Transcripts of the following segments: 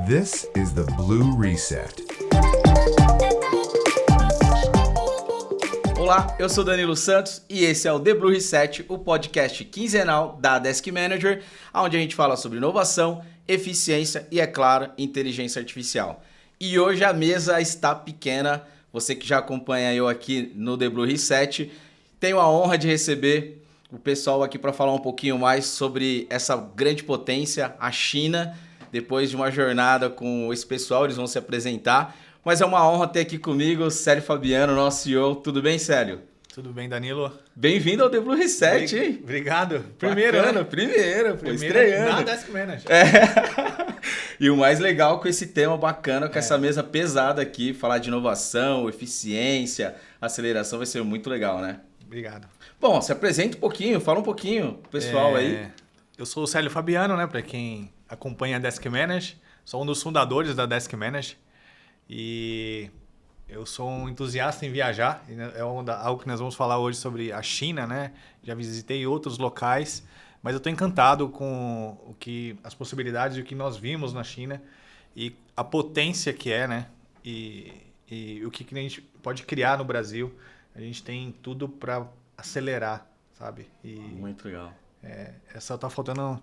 This is the Blue Reset. Olá, eu sou Danilo Santos e esse é o The Blue Reset, o podcast quinzenal da Desk Manager, onde a gente fala sobre inovação, eficiência e, é claro, inteligência artificial. E hoje a mesa está pequena, você que já acompanha eu aqui no The Blue Reset, tenho a honra de receber o pessoal aqui para falar um pouquinho mais sobre essa grande potência, a China. Depois de uma jornada com esse pessoal, eles vão se apresentar. Mas é uma honra ter aqui comigo o Célio Fabiano, nosso CEO. Tudo bem, Célio? Tudo bem, Danilo? Bem-vindo ao The Blue Reset, hein? Obrigado. Primeiro, estreando. Na Desk Manager. E o mais legal com esse tema bacana, com essa mesa pesada aqui, falar de inovação, eficiência, aceleração, vai ser muito legal, né? Obrigado. Bom, se apresenta um pouquinho, fala um pouquinho pro pessoal aí. Eu sou o Célio Fabiano, né? Para quem acompanha a Desk Manager. Sou um dos fundadores da Desk Manager. E eu sou um entusiasta em viajar. É algo que nós vamos falar hoje sobre a China, né? Já visitei outros locais, mas eu estou encantado com as possibilidades e o que nós vimos na China e a potência que é, né? E o que a gente pode criar no Brasil. A gente tem tudo para acelerar, sabe? Muito legal. Só tá faltando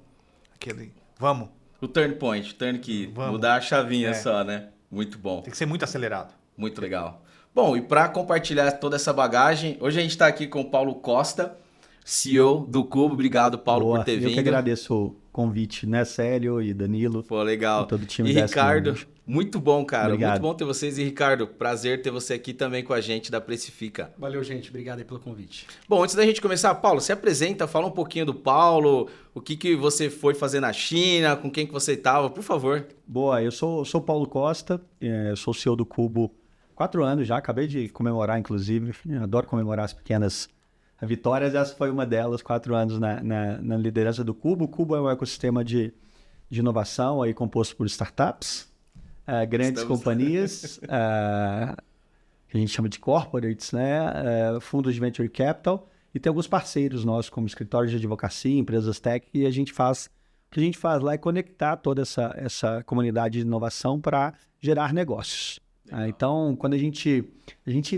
aquele... Vamos. O turn point, o turn key. Mudar a chavinha só, né? Muito bom. Tem que ser muito acelerado. Muito legal. Bom, e para compartilhar toda essa bagagem, hoje a gente está aqui com o Paulo Costa, CEO do Cubo. Obrigado, Paulo, por ter vindo. Eu que agradeço o convite, né, Célio e Danilo. Pô, legal. E todo o time e Ricardo, muito bom, cara. Obrigado. Muito bom ter vocês. E Ricardo, prazer ter você aqui também com a gente da Precifica. Valeu, gente. Obrigado aí pelo convite. Bom, antes da gente começar, Paulo, se apresenta, fala um pouquinho do Paulo, o que você foi fazer na China, com quem que você estava, por favor. Boa, eu sou o Paulo Costa, sou CEO do Cubo há 4 anos já, acabei de comemorar, inclusive. Adoro comemorar as pequenas vitórias, essa foi uma delas, 4 anos na liderança do Cubo. O Cubo é um ecossistema de inovação aí composto por startups, grandes companhias, que a gente chama de corporates, né? Fundos de venture capital, e tem alguns parceiros nossos, como escritórios de advocacia, empresas tech, e o que a gente faz lá é conectar toda essa comunidade de inovação para gerar negócios. Então, quando a gente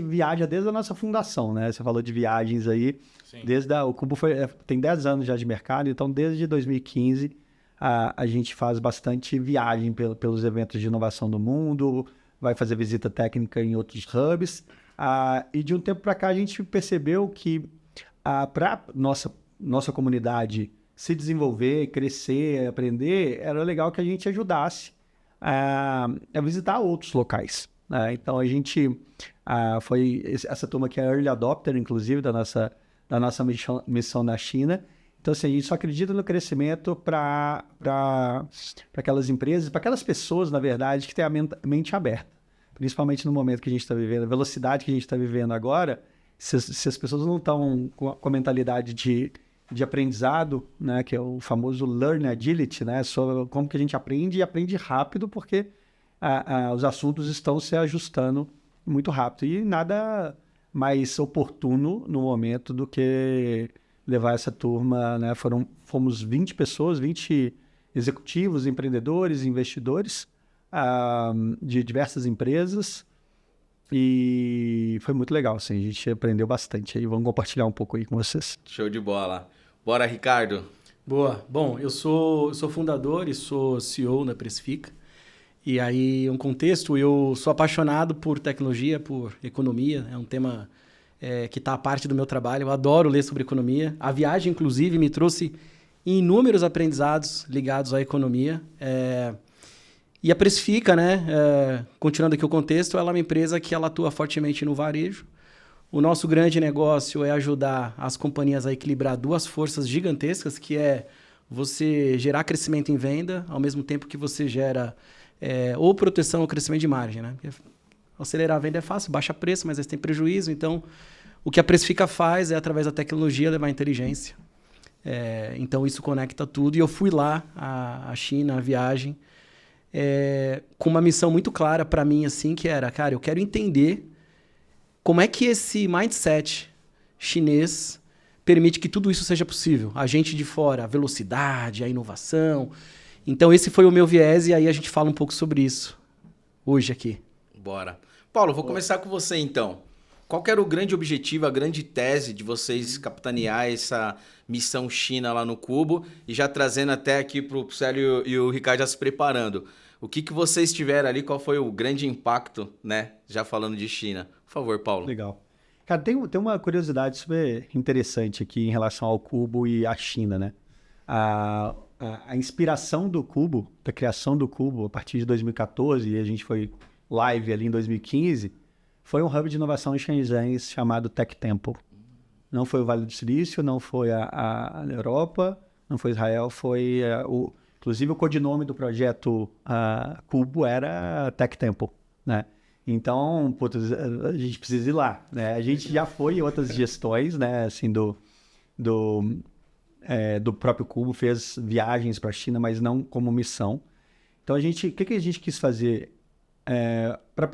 viaja desde a nossa fundação, né? Você falou de viagens aí. Sim. O Cubo tem 10 anos já de mercado, então desde 2015 a gente faz bastante viagem pelos eventos de inovação do mundo, vai fazer visita técnica em outros hubs. E de um tempo para cá a gente percebeu que para nossa comunidade se desenvolver, crescer, aprender, era legal que a gente ajudasse a visitar outros locais. Então a gente foi essa turma que é Early Adopter, inclusive, da nossa missão na China. Então assim, a gente só acredita no crescimento para aquelas empresas, para aquelas pessoas, na verdade, que têm a mente aberta. Principalmente no momento que a gente está vivendo, a velocidade que a gente está vivendo agora, se as pessoas não estão com a mentalidade de aprendizado, né, que é o famoso Learn Agility, né, sobre como que a gente aprende e aprende rápido, porque os assuntos estão se ajustando muito rápido. E nada mais oportuno no momento do que levar essa turma, né, fomos 20 pessoas, 20 executivos, empreendedores, investidores de diversas empresas, e foi muito legal, assim, a gente aprendeu bastante aí. Vamos compartilhar um pouco aí com vocês. Show de bola. Bora, Ricardo. Boa. Bom, eu sou fundador e sou CEO da Precifica. E aí, um contexto, eu sou apaixonado por tecnologia, por economia. É um tema que está à parte do meu trabalho. Eu adoro ler sobre economia. A viagem, inclusive, me trouxe inúmeros aprendizados ligados à economia. E a Precifica, né, continuando aqui o contexto, ela é uma empresa que ela atua fortemente no varejo. O nosso grande negócio é ajudar as companhias a equilibrar 2 forças gigantescas, que é você gerar crescimento em venda, ao mesmo tempo que você gera ou proteção ou crescimento de margem. Né? Acelerar a venda é fácil, baixa preço, mas eles têm prejuízo. Então, o que a Precifica faz é, através da tecnologia, levar a inteligência. Então, isso conecta tudo. E eu fui lá, a China, a viagem, com uma missão muito clara para mim, assim, que era, cara, eu quero entender como é que esse mindset chinês permite que tudo isso seja possível. A gente de fora, a velocidade, a inovação. Então esse foi o meu viés e aí a gente fala um pouco sobre isso hoje aqui. Bora. Paulo, vou começar com você então. Qual que era o grande objetivo, a grande tese de vocês capitanear essa missão China lá no Cubo? E já trazendo até aqui para o Célio e o Ricardo já se preparando. O que vocês tiveram ali, qual foi o grande impacto, né? Já falando de China. Por favor, Paulo. Legal. Cara, tem uma curiosidade super interessante aqui em relação ao Cubo e à China, né? A inspiração do Cubo, da criação do Cubo, a partir de 2014, e a gente foi live ali em 2015, foi um hub de inovação em Shenzhen chamado Tech Temple. Não foi o Vale do Silício, não foi a Europa, não foi Israel, foi inclusive o codinome do projeto Cubo era Tech Temple, né? Então, putz, a gente precisa ir lá, né? A gente já foi em outras gestões, né? Assim, do próprio Cubo, fez viagens para a China, mas não como missão. Então, o que a gente quis fazer para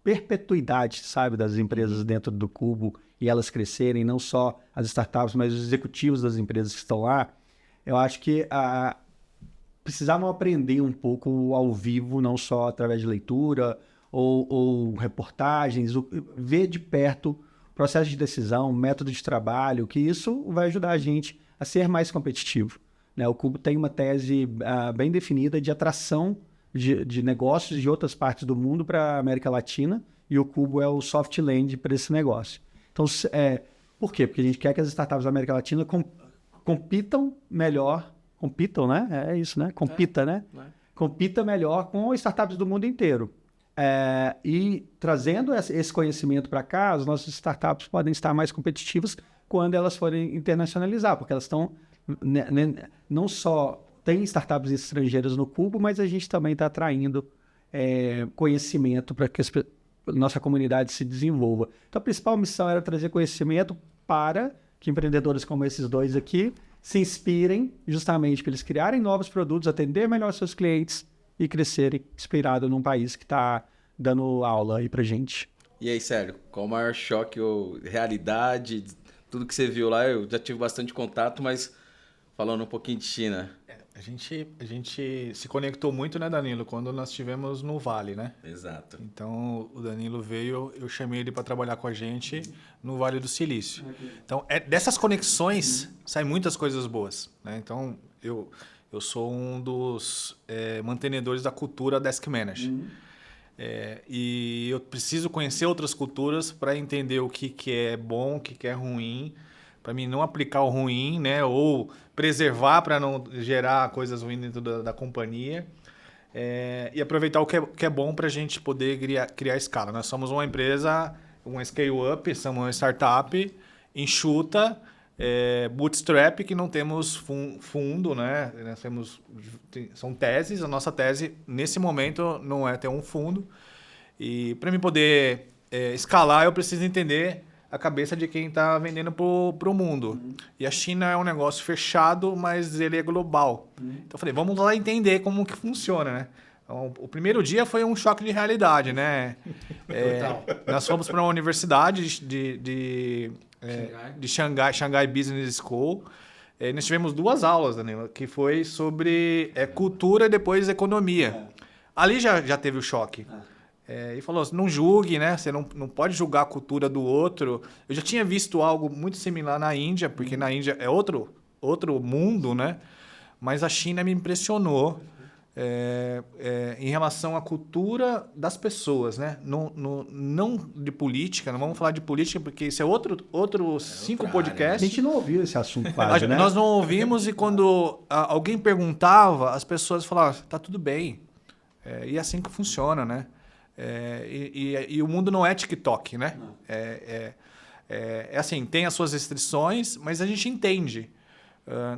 perpetuidade, sabe, das empresas dentro do Cubo e elas crescerem, não só as startups, mas os executivos das empresas que estão lá, eu acho que precisavam aprender um pouco ao vivo, não só através de leitura ou reportagens, ver de perto processo de decisão, método de trabalho, que isso vai ajudar a gente a ser mais competitivo, né? O Cubo tem uma tese bem definida de atração de negócios de outras partes do mundo para a América Latina, e o Cubo é o soft land para esse negócio. Então, por quê? Porque a gente quer que as startups da América Latina compitam melhor, né? É isso, né? Né? Compita melhor com startups do mundo inteiro. E trazendo esse conhecimento para cá, as nossas startups podem estar mais competitivas quando elas forem internacionalizar, porque elas estão não só tem startups estrangeiras no Cubo, mas a gente também está atraindo conhecimento para que a nossa comunidade se desenvolva. Então, a principal missão era trazer conhecimento para que empreendedores como esses dois aqui se inspirem justamente para eles criarem novos produtos, atender melhor seus clientes e crescerem inspirado num país que está dando aula aí para gente. E aí, Sérgio, qual o maior choque ou realidade, tudo que você viu lá? Eu já tive bastante contato, mas falando um pouquinho de China. A gente se conectou muito, né, Danilo, quando nós estivemos no Vale, né? Exato. Então, o Danilo veio, eu chamei ele para trabalhar com a gente no Vale do Silício. Então, dessas conexões saem muitas coisas boas, né? Então, eu sou um dos mantenedores da cultura Desk Manager. E eu preciso conhecer outras culturas para entender o que é bom, o que é ruim, para mim não aplicar o ruim, né? Ou preservar para não gerar coisas ruins dentro da companhia. E aproveitar o que é bom para a gente poder criar escala. Nós somos uma empresa, uma scale-up, somos uma startup enxuta, bootstrap, que não temos fundo, né? Nós são teses. A nossa tese, nesse momento, não é ter um fundo. E para mim poder escalar, eu preciso entender a cabeça de quem está vendendo para o mundo. E a China é um negócio fechado, mas ele é global. Então eu falei, vamos lá entender como que funciona, né? Então, o primeiro dia foi um choque de realidade, né? Nós fomos para uma universidade de Shanghai Business School. Nós tivemos 2 aulas, Danilo, que foi sobre cultura e depois economia. Ali já teve o choque. E falou assim, não julgue, né? Você não pode julgar a cultura do outro. Eu já tinha visto algo muito similar na Índia, porque na Índia é outro mundo, né? Mas a China me impressionou em relação à cultura das pessoas, né? Não de política, não vamos falar de política, porque isso é outro 5 podcasts. A gente não ouviu esse assunto quase, né? Nós não ouvimos, e quando alguém perguntava, as pessoas falavam, tá tudo bem. E é assim que funciona, né? E o mundo não é TikTok, né? Assim, tem as suas restrições, mas a gente entende.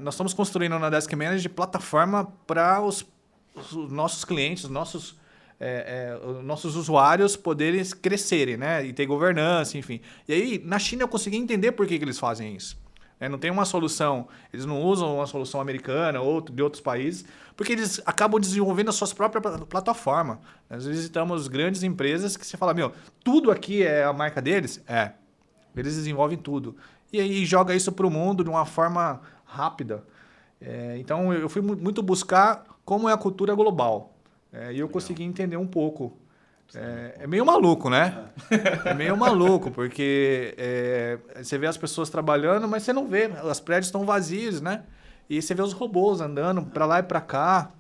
Nós estamos construindo na Desk Manager plataforma para os nossos clientes, os nossos usuários poderem crescerem, né? E ter governança, enfim. E aí, na China, eu consegui entender por que eles fazem isso. Não tem uma solução, eles não usam uma solução americana ou de outros países, porque eles acabam desenvolvendo as suas próprias plataformas. Nós visitamos grandes empresas que você fala, tudo aqui é a marca deles? Eles desenvolvem tudo. E aí joga isso para o mundo de uma forma rápida. Então eu fui muito buscar como é a cultura global. E eu consegui entender um pouco. É meio maluco, né? É meio maluco, porque você vê as pessoas trabalhando, mas você não vê. Os prédios estão vazios, né? E você vê os robôs andando para lá e para cá.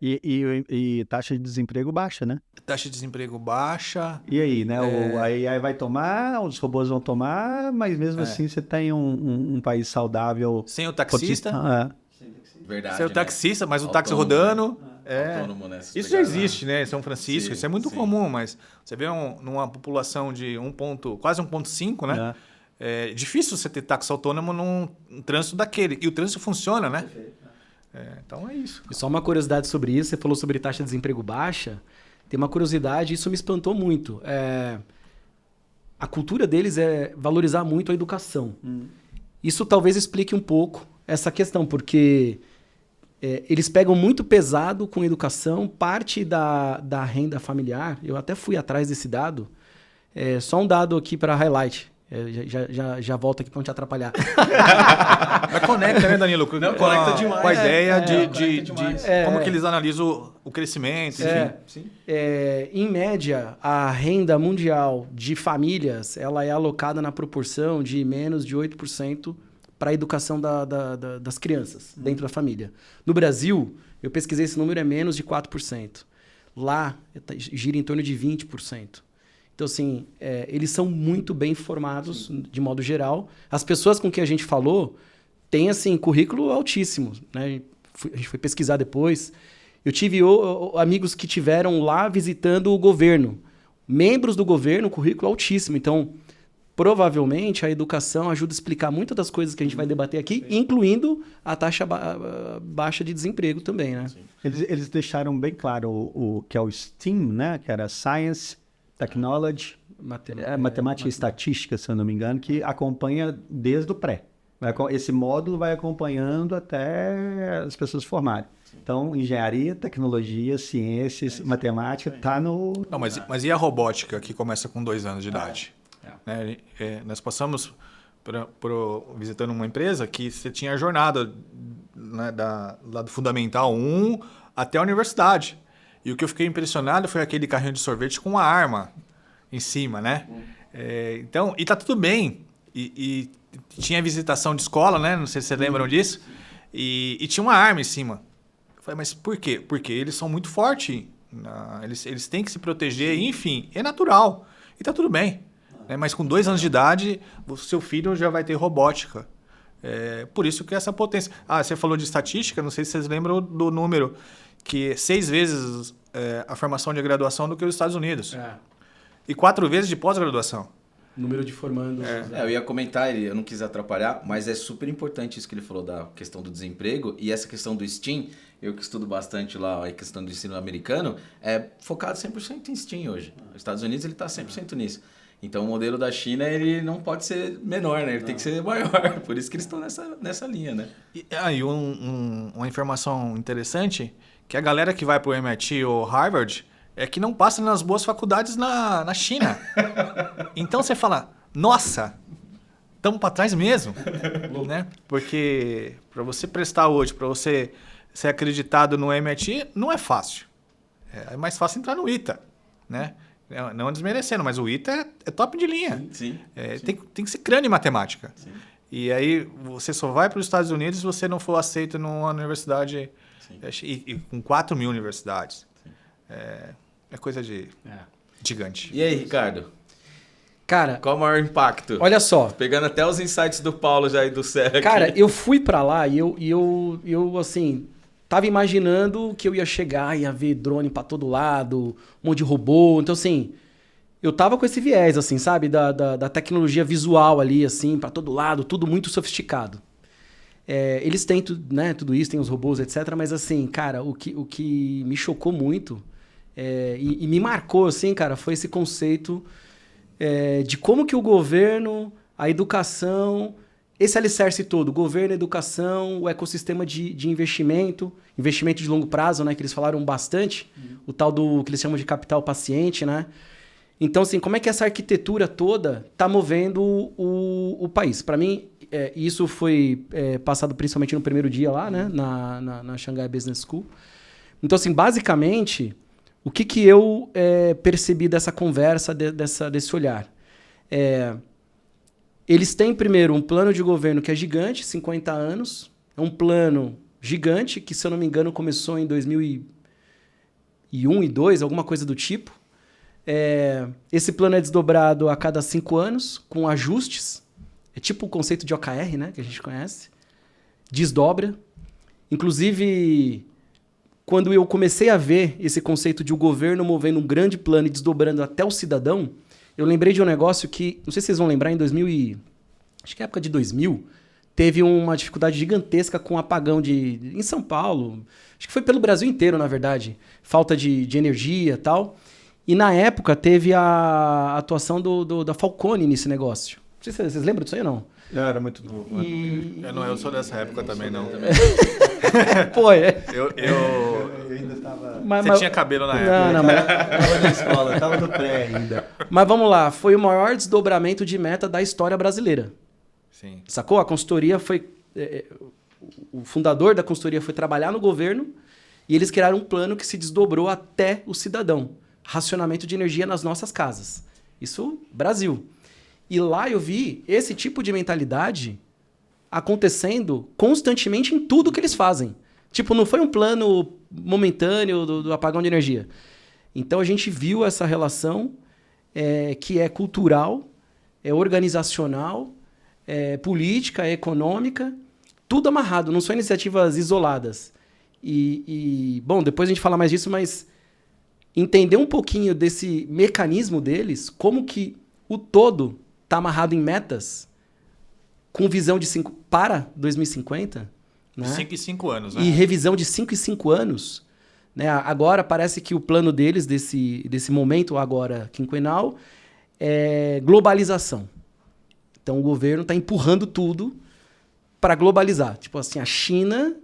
E taxa de desemprego baixa, né? Taxa de desemprego baixa. E aí, né? Aí vai tomar, os robôs vão tomar, mas mesmo assim você tem um país saudável. Sem o taxista. Verdade, Sem o né? taxista, mas o táxi Autônomo, rodando. né? Autônomo, né? Isso já existe, né? Em São Francisco, Sim, isso é muito sim. comum, mas você vê numa população de quase 1,5, né? É difícil você ter táxi autônomo num trânsito daquele. E o trânsito funciona, né? Então é isso. E só uma curiosidade sobre isso, você falou sobre taxa de desemprego baixa. Tem uma curiosidade, isso me espantou muito. A cultura deles é valorizar muito a educação. Isso talvez explique um pouco essa questão, porque eles pegam muito pesado com educação, parte da renda familiar. Eu até fui atrás desse dado. Só um dado aqui para highlight. Já volto aqui para não te atrapalhar. Mas conecta, né, Danilo? Não, conecta demais. Com a ideia de demais. como que eles analisam o crescimento, enfim. Sim. Em média, a renda mundial de famílias ela é alocada na proporção de menos de 8% para a educação das crianças dentro da família. No Brasil, eu pesquisei esse número, é menos de 4%. Lá, gira em torno de 20%. Então, assim, eles são muito bem formados, de modo geral. As pessoas com quem a gente falou têm, assim, currículo altíssimo, né? A gente foi pesquisar depois. Eu tive amigos que tiveram lá visitando o governo. Membros do governo, currículo altíssimo. Então, provavelmente, a educação ajuda a explicar muitas das coisas que a gente vai debater aqui, incluindo a taxa baixa de desemprego também, né? Eles deixaram bem claro o que é o STEAM, né? Que era Science, Technology, matemática e estatística, se eu não me engano, que acompanha desde o pré. Esse módulo vai acompanhando até as pessoas formarem. Então, engenharia, tecnologia, ciências, matemática, está no... Não, mas e a robótica, que começa com 2 anos de idade? Né? Nós passamos visitando uma empresa que você tinha a jornada, né, lá do Fundamental 1 até a universidade. E o que eu fiquei impressionado foi aquele carrinho de sorvete com uma arma em cima, né? Então, e tá tudo bem. E tinha visitação de escola, né? Não sei se vocês lembram disso. E tinha uma arma em cima. Eu falei, mas por quê? Porque eles são muito fortes. Eles têm que se proteger, enfim. É natural. E tá tudo bem. Né? Mas com 2 anos de idade, o seu filho já vai ter robótica. Por isso que essa potência... você falou de estatística, não sei se vocês lembram do número... que 6 vezes a formação de graduação do que os Estados Unidos. E 4 vezes de pós-graduação. Número de formandos. Eu ia comentar, eu não quis atrapalhar, mas é super importante isso que ele falou da questão do desemprego e essa questão do STEAM, eu que estudo bastante lá a questão do ensino americano, é focado 100% em STEAM hoje. Os Estados Unidos ele está 100% nisso. Então o modelo da China ele não pode ser menor, né? Ele tem que ser maior, por isso que eles estão nessa linha, né? E uma informação interessante, que a galera que vai para o MIT ou Harvard é que não passa nas boas faculdades na China. Então você fala, nossa, estamos para trás mesmo. Né? Porque para você prestar hoje, para você ser acreditado no MIT, não é fácil. É mais fácil entrar no ITA. Né? Não desmerecendo, mas o ITA é top de linha. Sim. Tem que ser crânio em matemática. Sim. E aí você só vai para os Estados Unidos se você não for aceito numa universidade... E com 4 mil universidades. É coisa de gigante. E aí, Ricardo? Cara, qual o maior impacto? Olha só. Pegando até os insights do Paulo já e do Sérgio. Cara, eu fui pra lá e eu assim, tava imaginando que eu ia chegar e ia ver drone pra todo lado, um monte de robô. Então, assim, eu tava com esse viés, assim, sabe? Da tecnologia visual ali, assim, pra todo lado, tudo muito sofisticado. Eles têm tudo isso, tem os robôs, etc. Mas assim, cara, o que me chocou muito e me marcou, assim, cara, foi esse conceito de como que o governo, a educação, esse alicerce todo, governo, educação, o ecossistema de investimento de longo prazo, né, que eles falaram bastante, o tal do que eles chamam de capital paciente, né? Então, assim, como é que essa arquitetura toda está movendo o país? Para mim, isso foi passado principalmente no primeiro dia lá, né? Na Shanghai Business School. Então, assim, basicamente, o que eu percebi dessa conversa, desse olhar? Eles têm, primeiro, um plano de governo que é gigante, 50 anos. É um plano gigante que, se eu não me engano, começou em 2001 e 2002, alguma coisa do tipo. Esse plano é desdobrado a cada 5 anos, com ajustes. É tipo o conceito de OKR, né, que a gente conhece. Desdobra. Inclusive, quando eu comecei a ver esse conceito de o governo movendo um grande plano e desdobrando até o cidadão, eu lembrei de um negócio que, não sei se vocês vão lembrar, acho que é época de 2000, teve uma dificuldade gigantesca com o apagão em São Paulo. Acho que foi pelo Brasil inteiro, na verdade. Falta de energia e tal. E na época teve a atuação da Falcone nesse negócio. Não sei se vocês lembram disso aí ou não. Eu era muito novo. Eu sou dessa época também, não. Pô, Eu ainda estava... Você tinha cabelo na época. Não, mas... Tava na escola, tava no pré ainda. Mas vamos lá, foi o maior desdobramento de meta da história brasileira. Sim. Sacou? A consultoria foi... o fundador da consultoria foi trabalhar no governo e eles criaram um plano que se desdobrou até o cidadão. Racionamento de energia nas nossas casas. Isso, Brasil. E lá eu vi esse tipo de mentalidade acontecendo constantemente em tudo que eles fazem. Tipo, não foi um plano momentâneo do apagão de energia. Então a gente viu essa relação que é cultural, é organizacional, é política, é econômica, tudo amarrado, não são iniciativas isoladas. Bom, depois a gente fala mais disso, mas entender um pouquinho desse mecanismo deles, como que o todo está amarrado em metas com visão de para 2050, né? 5 e 5 anos, né? E revisão de 5 e 5 anos. Né? Agora parece que o plano deles, desse momento agora quinquenal, é globalização. Então o governo está empurrando tudo para globalizar. Tipo assim, a China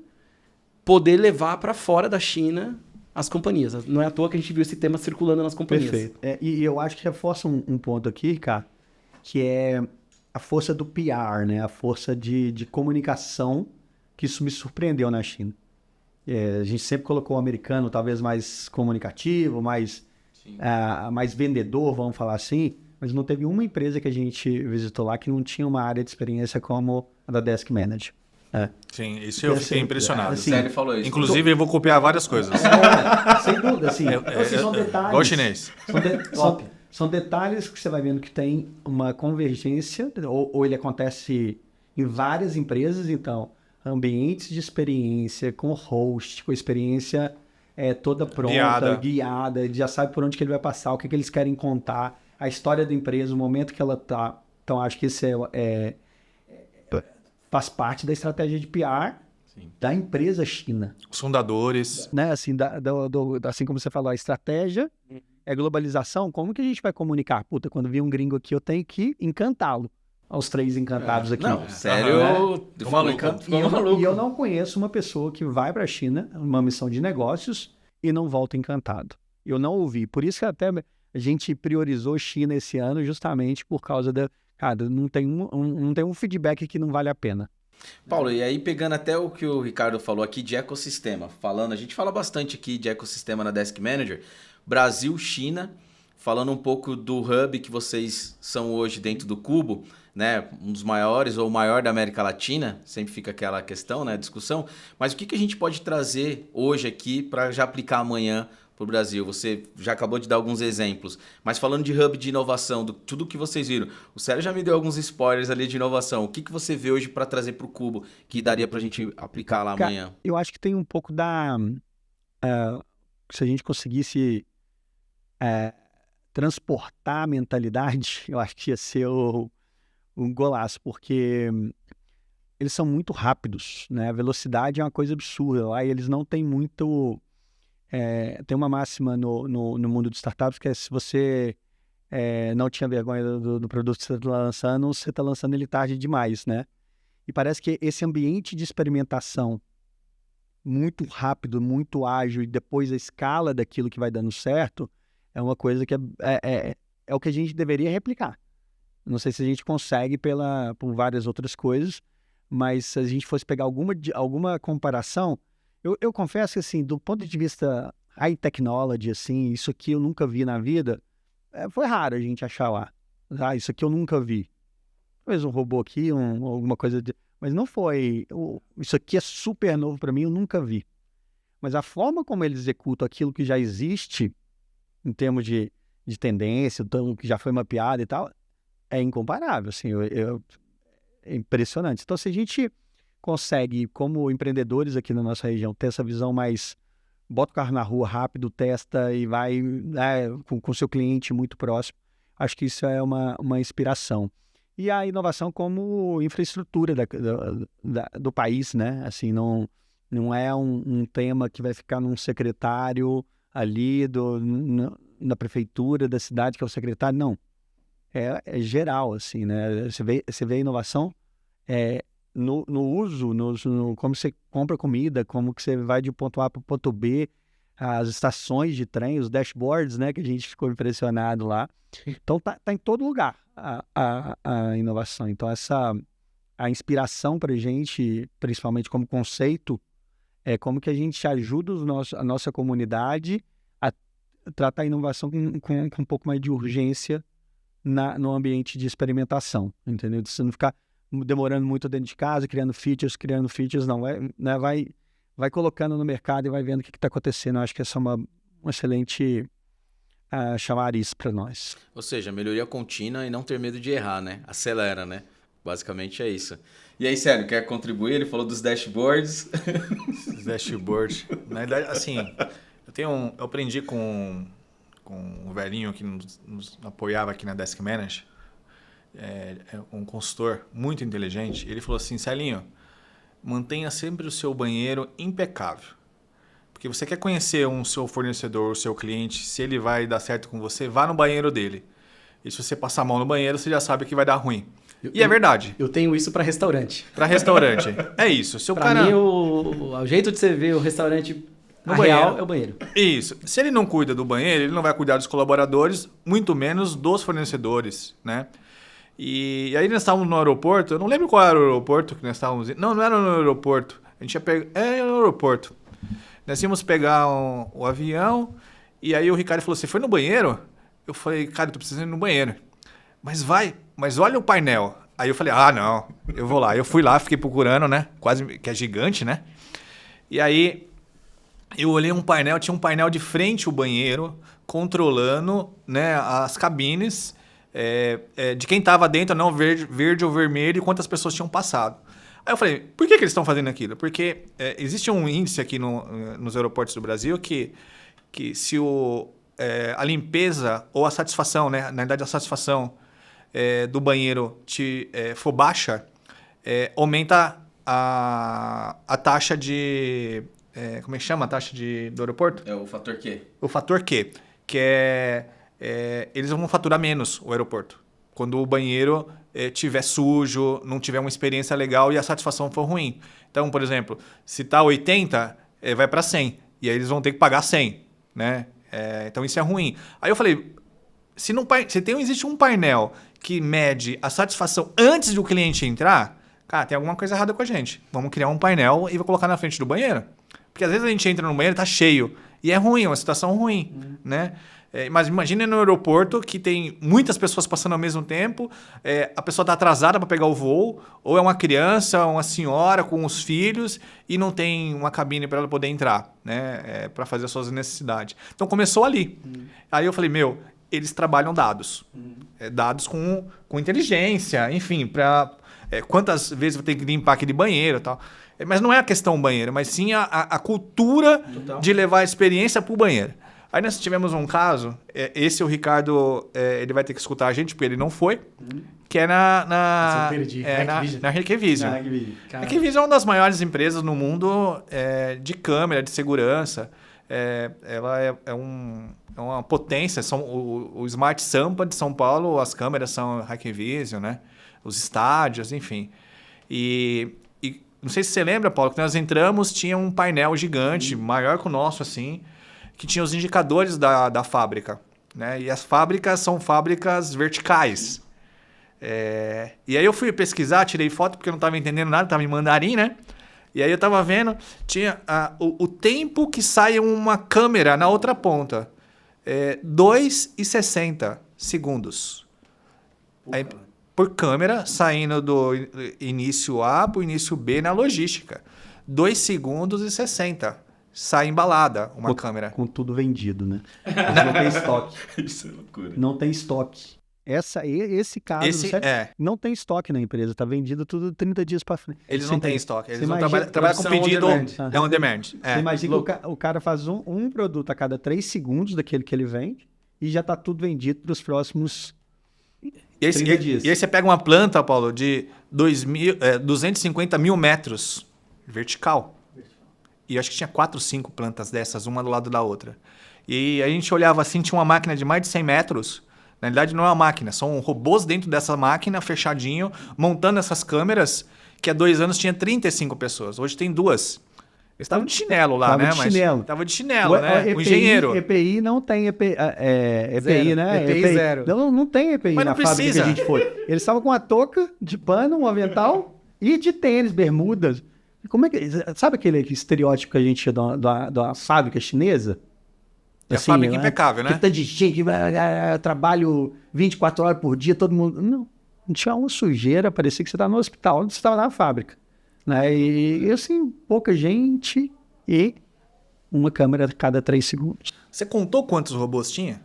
poder levar para fora da China as companhias. Não é à toa que a gente viu esse tema circulando nas companhias. Perfeito. E eu acho que reforça um ponto aqui, Ricardo, que é a força do PR, né? A força de comunicação, que isso me surpreendeu na China. A gente sempre colocou o americano talvez mais comunicativo, mais vendedor, vamos falar assim, mas não teve uma empresa que a gente visitou lá que não tinha uma área de experiência como a da Desk Manager. Sim, isso eu fiquei impressionado. Assim, Sério, falou isso. Inclusive, eu vou copiar várias coisas. Sem dúvida, assim. São detalhes. Igual chinês. São detalhes que você vai vendo que tem uma convergência, ou ele acontece em várias empresas, então, ambientes de experiência, com host, com experiência toda pronta, guiada, ele já sabe por onde que ele vai passar, o que eles querem contar, a história da empresa, o momento que ela está. Então, acho que isso faz parte da estratégia de PR da empresa China. Os fundadores. Né? Assim, assim como você falou, a estratégia é globalização. Como que a gente vai comunicar? Puta, quando vir um gringo aqui, eu tenho que encantá-lo. Aos 3 encantados aqui. Não, sério, eu falo encanto. E eu não conheço uma pessoa que vai para a China, uma missão de negócios, e não volta encantado. Eu não ouvi. Por isso que até a gente priorizou China esse ano, justamente por causa da... Cara, não tem um feedback que não vale a pena. Paulo, e aí pegando até o que o Ricardo falou aqui de ecossistema, a gente fala bastante aqui de ecossistema na Desk Manager, Brasil, China, falando um pouco do hub que vocês são hoje dentro do Cubo, né, um dos maiores ou o maior da América Latina, sempre fica aquela questão, né, discussão, mas o que a gente pode trazer hoje aqui para já aplicar amanhã para o Brasil? Você já acabou de dar alguns exemplos, mas falando de hub de inovação, tudo que vocês viram, o Célio já me deu alguns spoilers ali de inovação, o que você vê hoje para trazer para o Cubo que daria para a gente aplicar lá amanhã? Eu acho que tem um pouco se a gente conseguisse transportar a mentalidade, eu acho que ia ser um golaço, porque eles são muito rápidos, né? A velocidade é uma coisa absurda lá e eles não têm muito... tem uma máxima no mundo de startups que é: se você não tinha vergonha do produto que você está lançando, você está lançando ele tarde demais, né? E parece que esse ambiente de experimentação muito rápido, muito ágil, e depois a escala daquilo que vai dando certo, é uma coisa que é o que a gente deveria replicar. Não sei se a gente consegue por várias outras coisas, mas se a gente fosse pegar alguma comparação, Eu confesso que, assim, do ponto de vista high technology, assim, isso aqui eu nunca vi na vida, foi raro a gente achar lá. Ah, isso aqui eu nunca vi. Talvez um robô aqui, alguma coisa... Mas não foi... Isso aqui é super novo para mim, eu nunca vi. Mas a forma como eles executam aquilo que já existe, em termos de tendência, então, que já foi mapeado e tal, é incomparável, assim, é impressionante. Então, se a gente consegue, como empreendedores aqui na nossa região, ter essa visão mais... Bota o carro na rua rápido, testa e vai, né, com o seu cliente muito próximo. Acho que isso é uma inspiração. E a inovação como infraestrutura do país, né? Assim, não é um tema que vai ficar num secretário ali na prefeitura da cidade, que é o secretário. Não. É geral, assim, né? Você vê a inovação no uso, como você compra comida, como que você vai de ponto A para o ponto B, as estações de trem, os dashboards, né, que a gente ficou impressionado lá. Então tá em todo lugar a inovação. Então a inspiração para a gente, principalmente como conceito, é como que a gente ajuda a nossa comunidade a tratar a inovação com um pouco mais de urgência no ambiente de experimentação, entendeu? De você não ficar demorando muito dentro de casa, criando features, não. Né, vai colocando no mercado e vai vendo o que está acontecendo. Eu acho que essa é uma excelente chamariz para nós. Ou seja, melhoria contínua e não ter medo de errar, né? Acelera, né? Basicamente é isso. E aí, Sérgio, quer contribuir? Ele falou dos dashboards. Os dashboards. Na verdade, assim, eu aprendi com um velhinho que nos apoiava aqui na Desk Manager, um consultor muito inteligente. Ele falou assim: Celinho, mantenha sempre o seu banheiro impecável. Porque você quer conhecer o seu fornecedor, o seu cliente, se ele vai dar certo com você, vá no banheiro dele. E se você passar a mão no banheiro, você já sabe que vai dar ruim. E é verdade. Eu tenho isso para restaurante. Para restaurante. É isso. Para mim, o jeito de você ver o restaurante no real banheiro é o banheiro. Isso. Se ele não cuida do banheiro, ele não vai cuidar dos colaboradores, muito menos dos fornecedores, né? E aí nós estávamos no aeroporto, eu não lembro qual era o aeroporto que nós estávamos indo. Não era no aeroporto. A gente ia pegar... Era no aeroporto. Nós íamos pegar o avião e aí o Ricardo falou: você foi no banheiro? Eu falei: cara, eu tô precisando ir no banheiro. Mas olha o painel. Aí eu falei: ah, não, eu vou lá. Eu fui lá, fiquei procurando, né? Quase, que é gigante, né? E aí eu olhei um painel, tinha um painel de frente ao banheiro, controlando, né, as cabines de quem estava dentro, não verde ou vermelho, e quantas pessoas tinham passado. Aí eu falei: por que eles estão fazendo aquilo? Porque existe um índice aqui nos aeroportos do Brasil que se a limpeza ou a satisfação, né, na verdade a satisfação do banheiro for baixa, aumenta a taxa de... como é que chama a taxa do aeroporto? É o fator Q. O fator Q, que eles vão faturar menos o aeroporto. Quando o banheiro tiver sujo, não tiver uma experiência legal e a satisfação for ruim. Então, por exemplo, se está 80, vai para 100. E aí eles vão ter que pagar 100, né? Então isso é ruim. Aí eu falei: se existe um painel que mede a satisfação antes do cliente entrar, cara, tem alguma coisa errada com a gente. Vamos criar um painel e vou colocar na frente do banheiro. Porque às vezes a gente entra no banheiro e está cheio. E é ruim, é uma situação ruim, né? Mas imagine no aeroporto que tem muitas pessoas passando ao mesmo tempo, a pessoa está atrasada para pegar o voo, ou é uma criança, uma senhora com os filhos e não tem uma cabine para ela poder entrar, né, para fazer as suas necessidades. Então começou ali. Aí eu falei: eles trabalham dados. Dados com inteligência, enfim, para quantas vezes vou ter que limpar aquele banheiro e tal. Mas não é a questão banheiro, mas sim a cultura de levar a experiência para o banheiro. Aí nós tivemos um caso, o Ricardo, ele vai ter que escutar a gente, porque ele não foi, que é na Hikvision. A Hikvision é uma das maiores empresas no mundo de câmera, de segurança. Ela é uma potência, o Smart Sampa de São Paulo, as câmeras são Hikvision, né? Os estádios, enfim. E não sei se você lembra, Paulo, que nós entramos, tinha um painel gigante, maior que o nosso, assim, que tinha os indicadores da fábrica, né? E as fábricas são fábricas verticais. E aí eu fui pesquisar, tirei foto porque eu não estava entendendo nada, estava em mandarim, né? E aí eu tava vendo, tinha o tempo que sai uma câmera na outra ponta. 2,60 segundos. Aí, por câmera, saindo do início A para o início B na logística. 2 segundos e 60. Sai embalada uma câmera. Com tudo vendido, né? Mas não tem estoque. Isso é loucura. Não tem estoque. Esse caso não tem estoque na empresa, tá vendido tudo 30 dias para frente. Eles Você não têm imagina- estoque. Eles você não imagina- trabalham com produção pedido. on demand. É on demand. Você imagina que o cara faz um produto a cada 3 segundos daquele que ele vende e já tá tudo vendido para os próximos E aí, 30 dias. e aí você pega uma planta, Paulo, de 250 mil metros vertical. E eu acho que tinha 4, 5 plantas dessas, uma do lado da outra. E a gente olhava assim, tinha uma máquina de mais de 100 metros. Na realidade, não é uma máquina, são robôs dentro dessa máquina, fechadinho, montando essas câmeras, que há 2 anos tinha 35 pessoas. Hoje tem 2. Eles estavam de chinelo lá, Tava né? de chinelo. Tava de chinelo, né? O engenheiro. EPI não tem EPI, Zero. né? EPI zero. Não tem EPI Mas na não fábrica que precisa. a gente foi. Eles estavam com uma touca de pano, um avental e de tênis, bermudas. Como é que... Sabe aquele estereótipo que a gente tinha da fábrica chinesa? E a fábrica impecável, né? Que tá de gente, trabalho 24 horas por dia, todo mundo... Não tinha uma sujeira, parecia que você estava no hospital, onde você estava na fábrica. Né? E assim, pouca gente e uma câmera a cada 3 segundos. Você contou quantos robôs tinha?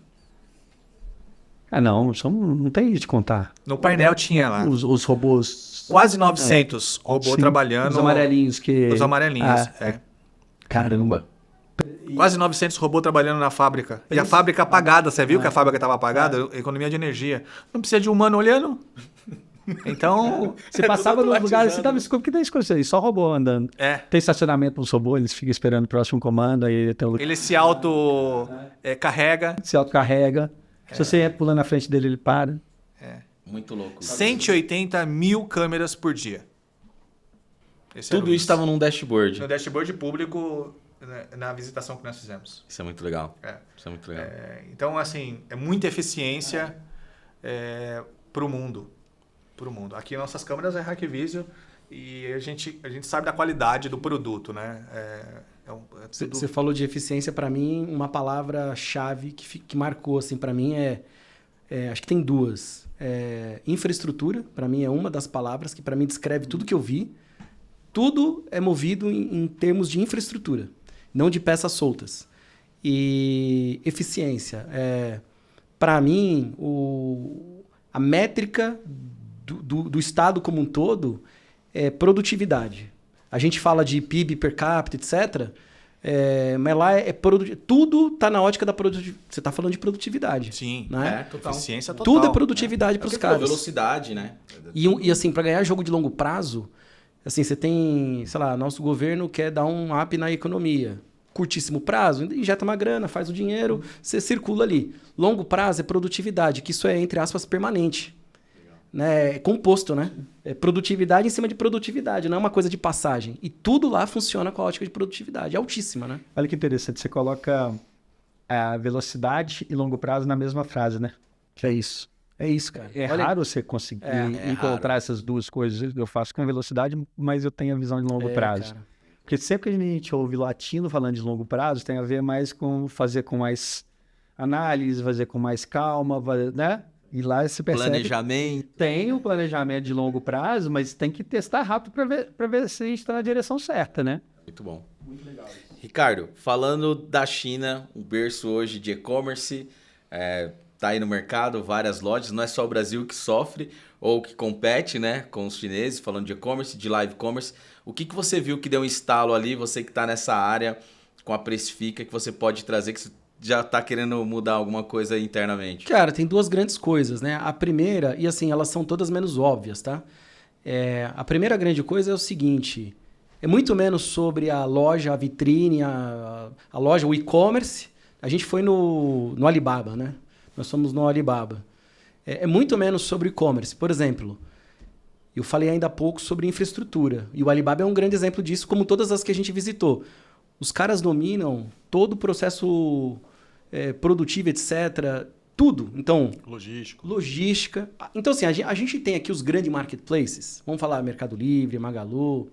Não tem isso de contar. No painel tinha lá. Os robôs... Quase 900 robôs Sim, trabalhando. Os amarelinhos que... Os amarelinhos, Caramba. Quase 900 robôs trabalhando na fábrica. E a fábrica apagada. Você viu que a fábrica estava apagada? Economia de energia. Não precisa de humano olhando. Então... Você passava nos lugares, você tava escuro, que tem isso aí, só robô andando. Tem estacionamento para os robôs, eles ficam esperando o próximo comando, aí tem o lugar Ele se auto-carrega. que se autocarrega. Se você pular na frente dele, ele para. Muito louco. 180 mil câmeras por dia. Esse era Tudo o isso estava num dashboard. no dashboard público na visitação que nós fizemos. Isso é muito legal. É. Isso é muito legal. Então, assim, é muita eficiência para o mundo. Aqui nossas câmeras é Hackvisio e a gente sabe da qualidade do produto, né? Você falou de eficiência, para mim, uma palavra-chave que marcou assim, para mim acho que tem 2. Infraestrutura, para mim, é uma das palavras que para mim descreve tudo que eu vi. Tudo é movido em termos de infraestrutura, não de peças soltas. E eficiência. Para mim, a métrica do Estado como um todo é produtividade. A gente fala de PIB per capita, etc., mas lá tudo está na ótica da produtividade. Você está falando de produtividade. Sim, né? Total. eficiência total. Tudo é produtividade para os Porque, pô, caras. velocidade, né? E assim, para ganhar jogo de longo prazo, assim, você tem, sei lá, nosso governo quer dar um up na economia. Curtíssimo prazo, injeta uma grana, faz o dinheiro, você circula ali. Longo prazo é produtividade, que isso é, entre aspas, permanente. Né? É composto, né? É produtividade em cima de produtividade, não é uma coisa de passagem. E tudo lá funciona com a ótica de produtividade, altíssima, né? Olha que interessante, você coloca a velocidade e longo prazo na mesma frase, né? Que é isso. É isso, cara. É Olha, raro você conseguir é encontrar raro. essas duas coisas. Eu faço com velocidade, mas eu tenho a visão de longo prazo. cara. Porque sempre que a gente ouve latino falando de longo prazo, tem a ver mais com fazer com mais análise, fazer com mais calma, né? E lá você percebe Planejamento. que tem o planejamento de longo prazo, mas tem que testar rápido para ver se a gente está na direção certa, né? Muito bom. Muito legal. Ricardo, falando da China, um berço hoje de e-commerce, tá aí no mercado, várias lojas, não é só o Brasil que sofre ou que compete, né, com os chineses, falando de e-commerce, de live commerce. O que você viu que deu um estalo ali, você que está nessa área com a Precifica, que você pode trazer, que você já está querendo mudar alguma coisa internamente? Cara, tem 2 grandes coisas, né? A primeira, e assim, elas são todas menos óbvias, tá? A primeira grande coisa é o seguinte, é muito menos sobre a loja, a vitrine, a loja, o e-commerce. A gente foi no Alibaba, né? Nós somos no Alibaba. É muito menos sobre e-commerce. Por exemplo, eu falei ainda há pouco sobre infraestrutura. E o Alibaba é um grande exemplo disso, como todas as que a gente visitou. Os caras dominam todo o processo produtivo, etc. Tudo. Então, logística. Então, assim, a gente tem aqui os grandes marketplaces. Vamos falar Mercado Livre, Magalu.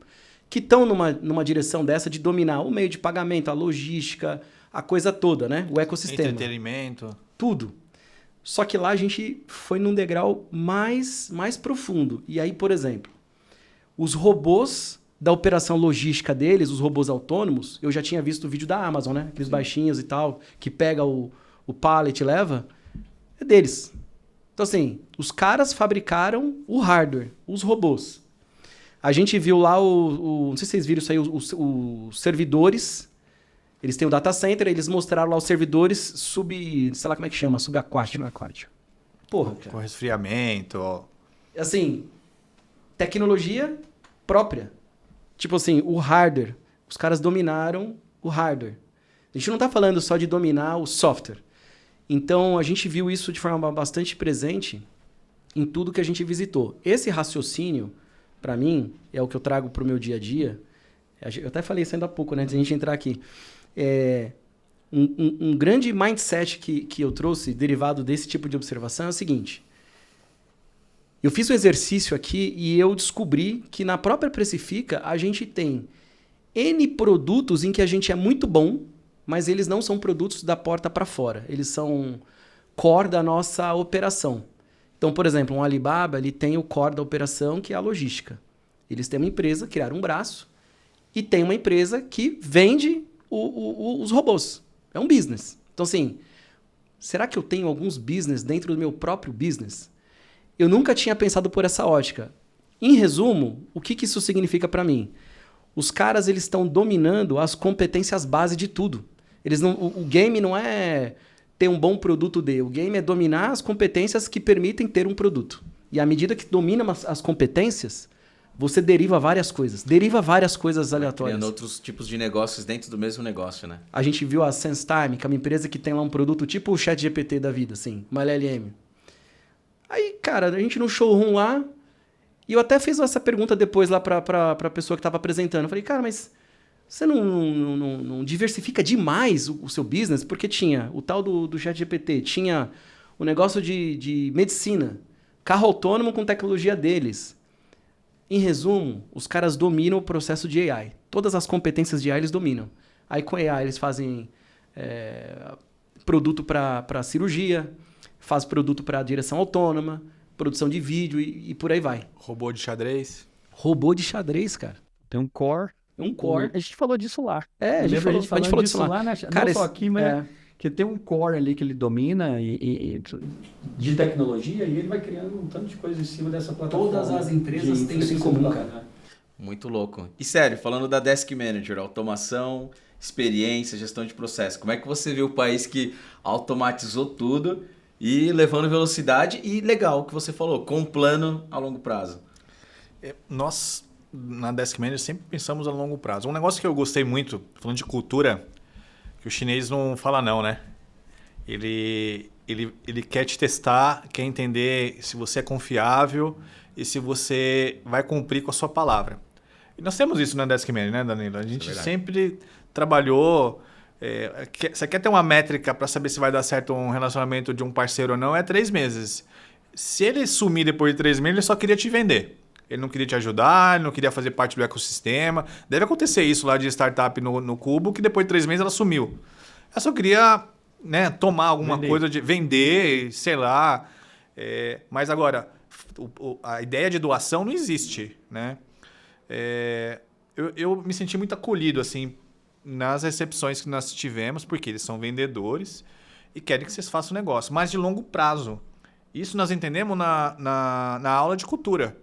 que estão numa direção dessa de dominar o meio de pagamento, a logística, a coisa toda, né? O ecossistema. Entretenimento. Tudo. Só que lá a gente foi num degrau mais profundo. E aí, por exemplo, os robôs da operação logística deles, os robôs autônomos, eu já tinha visto o vídeo da Amazon, né? Aqueles baixinhos e tal, que pega o pallet e leva, é deles. Então, assim, os caras fabricaram o hardware, os robôs. A gente viu lá não sei se vocês viram isso aí, os servidores. Eles têm o data center, eles mostraram lá os servidores sei lá como é que chama, subaquático. Porra, cara. Com resfriamento. Assim, tecnologia própria. Tipo assim, o hardware. Os caras dominaram o hardware. A gente não tá falando só de dominar o software. Então, a gente viu isso de forma bastante presente em tudo que a gente visitou. Esse raciocínio, para mim, é o que eu trago pro meu dia a dia. Eu até falei isso ainda há pouco, né? Antes de a gente entrar aqui. Um grande mindset que eu trouxe, derivado desse tipo de observação, é o seguinte. Eu fiz um exercício aqui e eu descobri que na própria Precifica a gente tem N produtos em que a gente é muito bom, mas eles não são produtos da porta para fora. Eles são core da nossa operação. Então, por exemplo, um Alibaba ele tem o core da operação, que é a logística. Eles têm uma empresa, criaram um braço, e tem uma empresa que vende os robôs. É um business. Então, assim, será que eu tenho alguns business dentro do meu próprio business? Eu nunca tinha pensado por essa ótica. Em resumo, o que isso significa para mim? Os caras eles estão dominando as competências base de tudo. O game não é ter um bom produto o game é dominar as competências que permitem ter um produto. E à medida que domina as competências, você deriva várias coisas. Deriva várias coisas aleatórias. Criando outros tipos de negócios dentro do mesmo negócio, né? A gente viu a SenseTime, que é uma empresa que tem lá um produto tipo o ChatGPT da vida, assim, uma LLM. Aí, cara, a gente no showroom lá, e eu até fiz essa pergunta depois lá pra pessoa que estava apresentando. Eu falei, cara, mas você não diversifica demais o seu business? Porque tinha o tal do ChatGPT, tinha o negócio de medicina, carro autônomo com tecnologia deles. Em resumo, os caras dominam o processo de AI. Todas as competências de AI eles dominam. Aí com AI eles fazem produto para cirurgia, faz produto para direção autônoma, produção de vídeo e por aí vai. Robô de xadrez. Robô de xadrez, cara. Tem um core. Um core. A gente falou disso lá. A gente falou disso lá. Né? Cara, não só aqui, mas que tem um core ali que ele domina de tecnologia e ele vai criando um tanto de coisa em cima dessa plataforma. Todas as empresas têm isso em comum, cara. Muito louco. E sério, falando da Desk Manager, automação, experiência, gestão de processo, como é que você viu o país que automatizou tudo e levando velocidade e legal o que você falou, com um plano a longo prazo? Nós, na Desk Manager, sempre pensamos a longo prazo. Um negócio que eu gostei muito, falando de cultura, que o chinês não fala não, né? Ele quer te testar, quer entender se você é confiável e se você vai cumprir com a sua palavra. E nós temos isso na Desk Manager, né, Danilo? A gente sempre trabalhou... você quer ter uma métrica para saber se vai dar certo um relacionamento de um parceiro ou não, é 3 meses. Se ele sumir depois de 3 meses, ele só queria te vender. Ele não queria te ajudar, ele não queria fazer parte do ecossistema. Deve acontecer isso lá de startup no Cubo, que depois de 3 meses ela sumiu. Ela só queria, né, tomar alguma coisa, de vender, sei lá. Mas agora, a ideia de doação não existe, né? Eu me senti muito acolhido, assim, nas recepções que nós tivemos, porque eles são vendedores e querem que vocês façam negócio, mas de longo prazo. Isso nós entendemos na aula de cultura.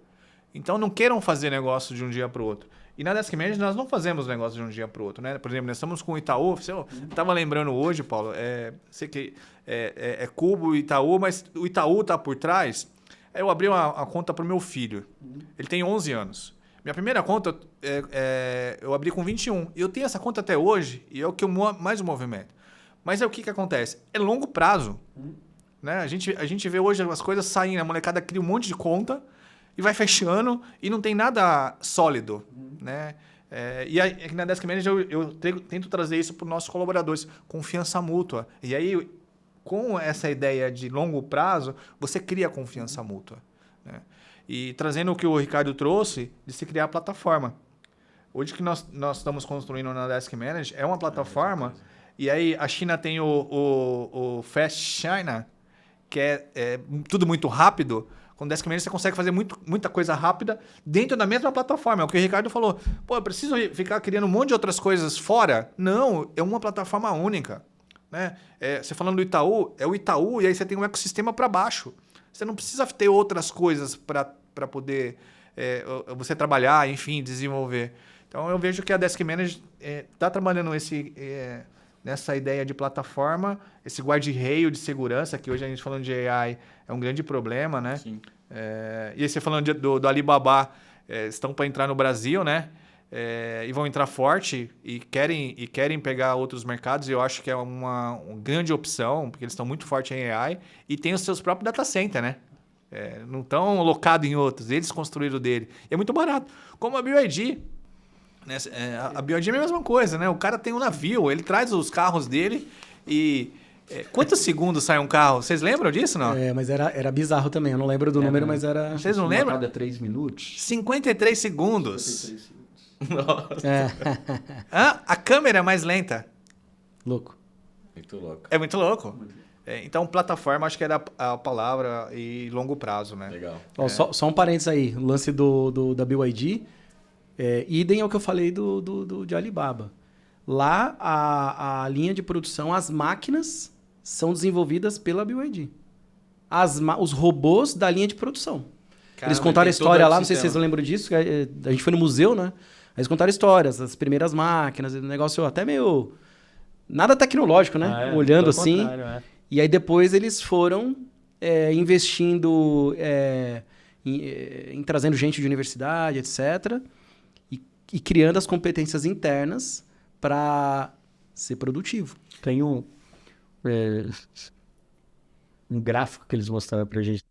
Então, não queiram fazer negócio de um dia para o outro. E na Desk Manager, nós não fazemos negócio de um dia para o outro, né? Por exemplo, nós estamos com o Itaú. Eu estava lembrando hoje, Paulo, sei que é Cubo, Itaú, mas o Itaú está por trás. Eu abri uma conta para o meu filho. Ele tem 11 anos. Minha primeira conta eu abri com 21. E eu tenho essa conta até hoje e é o que eu mais movimento. Mas o que acontece? É longo prazo. Né? A gente vê hoje as coisas saindo, a molecada cria um monte de conta e vai fechando e não tem nada sólido. Né? E aqui na Desk Manager eu tento trazer isso para os nossos colaboradores. Confiança mútua. E aí, com essa ideia de longo prazo, você cria confiança mútua. Né? E trazendo o que o Ricardo trouxe, de se criar a plataforma. Hoje que nós estamos construindo na Desk Manage é uma plataforma, e aí a China tem o Fast China, que é tudo muito rápido. Com o Desk Manage você consegue fazer muita coisa rápida dentro da mesma plataforma. É o que o Ricardo falou. Pô, eu preciso ficar criando um monte de outras coisas fora? Não, é uma plataforma única. Né? Você falando do Itaú, é o Itaú e aí você tem um ecossistema para baixo. Você não precisa ter outras coisas para poder você trabalhar, enfim, desenvolver. Então eu vejo que a Desk Manage está trabalhando nessa ideia de plataforma, esse guarda-reio de segurança, que hoje a gente falando de AI é um grande problema, né? Sim. E aí você falando do Alibaba, estão para entrar no Brasil, né? E vão entrar forte e querem pegar outros mercados, e eu acho que é uma grande opção, porque eles estão muito fortes em AI e têm os seus próprios data center, né? Não estão locados em outros, eles construíram dele. E é muito barato. Como a BYD, né? A BYD é a mesma coisa, né? O cara tem um navio, ele traz os carros dele e... quantos segundos sai um carro? Vocês lembram disso, não? Mas era bizarro também. Eu não lembro do número, mas era... Vocês não lembram? Cada 3 minutos. 53 segundos. Nossa. A câmera é mais lenta. Louco. Muito louco. É muito louco. Então, plataforma, acho que era a palavra e longo prazo, né? Legal. Ó, só um parênteses aí. O lance da BYD, idem ao que eu falei de Alibaba. Lá, a linha de produção, as máquinas são desenvolvidas pela BYD. Os robôs da linha de produção. Caramba, eles contaram a tem todo história o lá, não sei se sistema. vocês lembram disso, que a gente foi no museu, né? Eles contaram histórias, as primeiras máquinas, o negócio até meio... Nada tecnológico, né? Olhando assim. E aí depois eles foram investindo em trazendo gente de universidade, etc. E criando as competências internas para ser produtivo. Tem um gráfico que eles mostraram pra gente.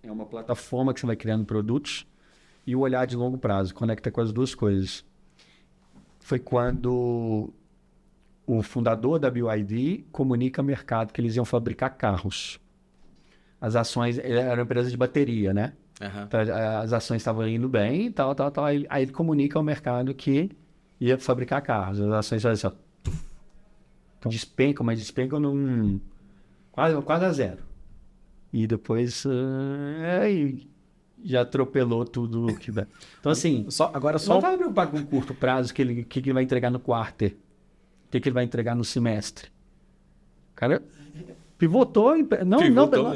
É uma plataforma que você vai criando produtos e o olhar de longo prazo, conecta com as duas coisas. Foi quando o fundador da BYD comunica ao mercado que eles iam fabricar carros. As ações, era uma empresa de bateria, né? Uhum. Então, as ações estavam indo bem e tal. Aí ele comunica ao mercado que ia fabricar carros. As ações fazem assim, ó, despencam quase a zero. E depois já atropelou tudo que dá. Então, assim, não vai preocupar com o curto prazo, que ele vai entregar no quarter, que ele vai entregar no semestre. O cara pivotou.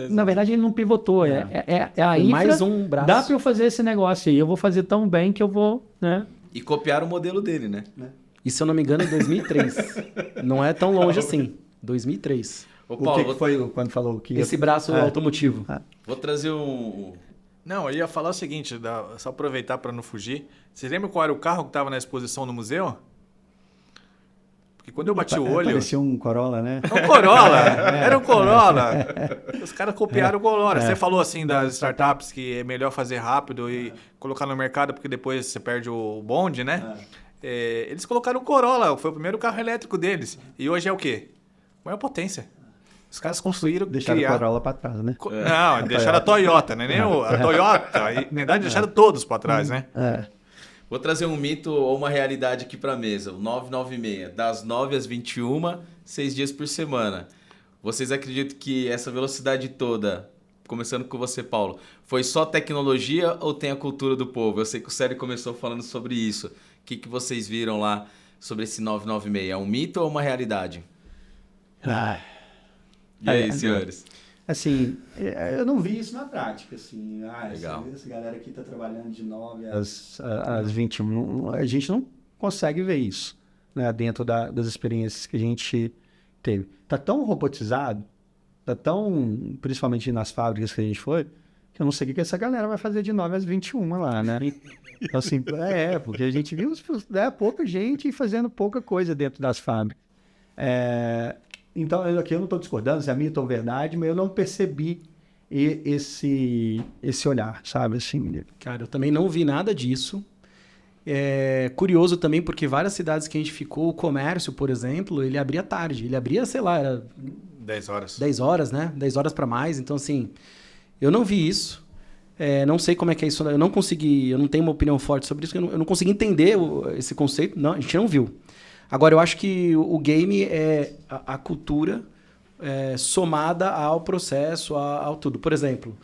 Na verdade, ele não pivotou. É a infra. Mais um braço. Dá para eu fazer esse negócio aí. Eu vou fazer tão bem que eu vou, né? E copiaram o modelo dele, né? E se eu não me engano, em 2003. Não é tão longe assim. 2003. Ô, Paulo, que foi quando falou que... Esse braço automotivo. Vou trazer um... Não, eu ia falar o seguinte, só aproveitar para não fugir. Vocês lembram qual era o carro que estava na exposição no museu? Porque quando eu bati o olho... Parecia um Corolla, né? Um Corolla! Era um Corolla! Os caras copiaram o Corolla. Você falou assim das startups que é melhor fazer rápido e colocar no mercado porque depois você perde o bonde, né? Eles colocaram o Corolla, foi o primeiro carro elétrico deles. E hoje é o quê? Maior potência. Os caras construíram, Deixaram o Corolla para trás, né? Não, deixaram a Toyota, né? Nem a Toyota. E, na verdade, deixaram todos para trás, né? Vou trazer um mito ou uma realidade aqui para mesa. O 996, das 9 às 21, 6 dias por semana. Vocês acreditam que essa velocidade toda, começando com você, Paulo, foi só tecnologia ou tem a cultura do povo? Eu sei que o Célio começou falando sobre isso. O que vocês viram lá sobre esse 996? É um mito ou uma realidade? E aí, senhores? Assim, eu não vi isso na prática, assim. Legal. Essa galera aqui está trabalhando de 9 às 21. A gente não consegue ver isso, né, dentro das experiências que a gente teve. Está tão robotizado, principalmente nas fábricas que a gente foi, que eu não sei o que essa galera vai fazer de 9 às 21 lá, né? Então, assim, porque a gente viu pouca gente fazendo pouca coisa dentro das fábricas. Então, aqui eu não estou discordando se é mito ou verdade, mas eu não percebi esse olhar, sabe? Assim, Cara, eu também não vi nada disso. É curioso também, porque várias cidades que a gente ficou, o comércio, por exemplo, ele abria tarde. Ele abria, sei lá, era 10 horas. 10 horas, né? 10 horas para mais. Então, assim, eu não vi isso. Não sei como é que é isso. Eu não tenho uma opinião forte sobre isso. Eu não consegui entender esse conceito. Não, a gente não viu. Agora, eu acho que o game é a cultura somada ao processo, ao tudo. Por exemplo,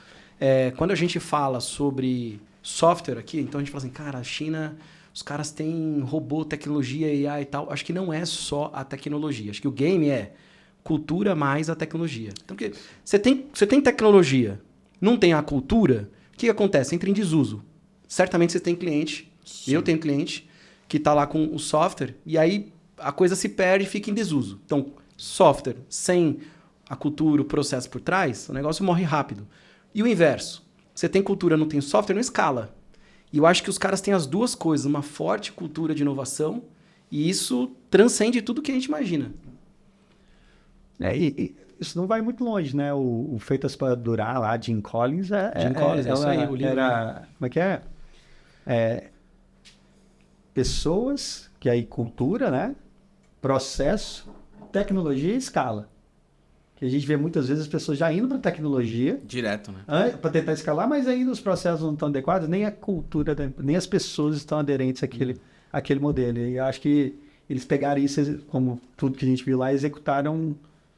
quando a gente fala sobre software aqui, então a gente fala assim, cara, a China, os caras têm robô, tecnologia, AI e tal. Acho que não é só a tecnologia. Acho que o game é cultura mais a tecnologia. Então, porque você tem tecnologia, não tem a cultura, o que acontece? Entra em desuso. Certamente você tem cliente, eu tenho cliente, que está lá com o software, e aí a coisa se perde e fica em desuso. Então, software sem a cultura, o processo por trás, o negócio morre rápido. E o inverso. Você tem cultura, não tem software, não escala. E eu acho que os caras têm as duas coisas, uma forte cultura de inovação, e isso transcende tudo que a gente imagina. E isso não vai muito longe, né? O Feitas para Durar lá, Jim Collins, Jim Collins, é isso aí, o livro. Era, como é que é? Pessoas, que aí cultura, né? Processo, tecnologia e escala. Que a gente vê muitas vezes as pessoas já indo para tecnologia. Direto, né? Para tentar escalar, mas ainda os processos não estão adequados, nem a cultura, nem as pessoas estão aderentes àquele modelo. E eu acho que eles pegaram isso, como tudo que a gente viu lá, executaram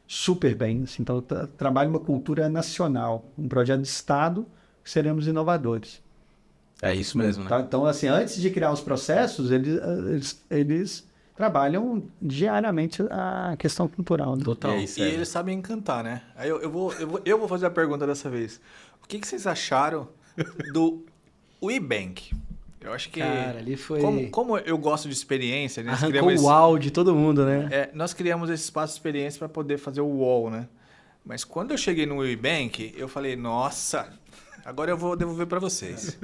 super bem. Assim. Então, trabalha uma cultura nacional, um projeto de Estado, que seremos inovadores. É isso mesmo, né? Tá? Então, assim, antes de criar os processos, eles trabalham diariamente a questão cultural. Né? Total. E eles sabem encantar, né? Aí eu vou fazer a pergunta dessa vez. O que vocês acharam do WeBank? Eu acho que... Cara, ali foi... Como eu gosto de experiência... Nós Arrancou criamos o uau de todo mundo, né? nós criamos esse espaço de experiência para poder fazer o UOL, né? Mas quando eu cheguei no WeBank, eu falei, nossa, agora eu vou devolver para vocês.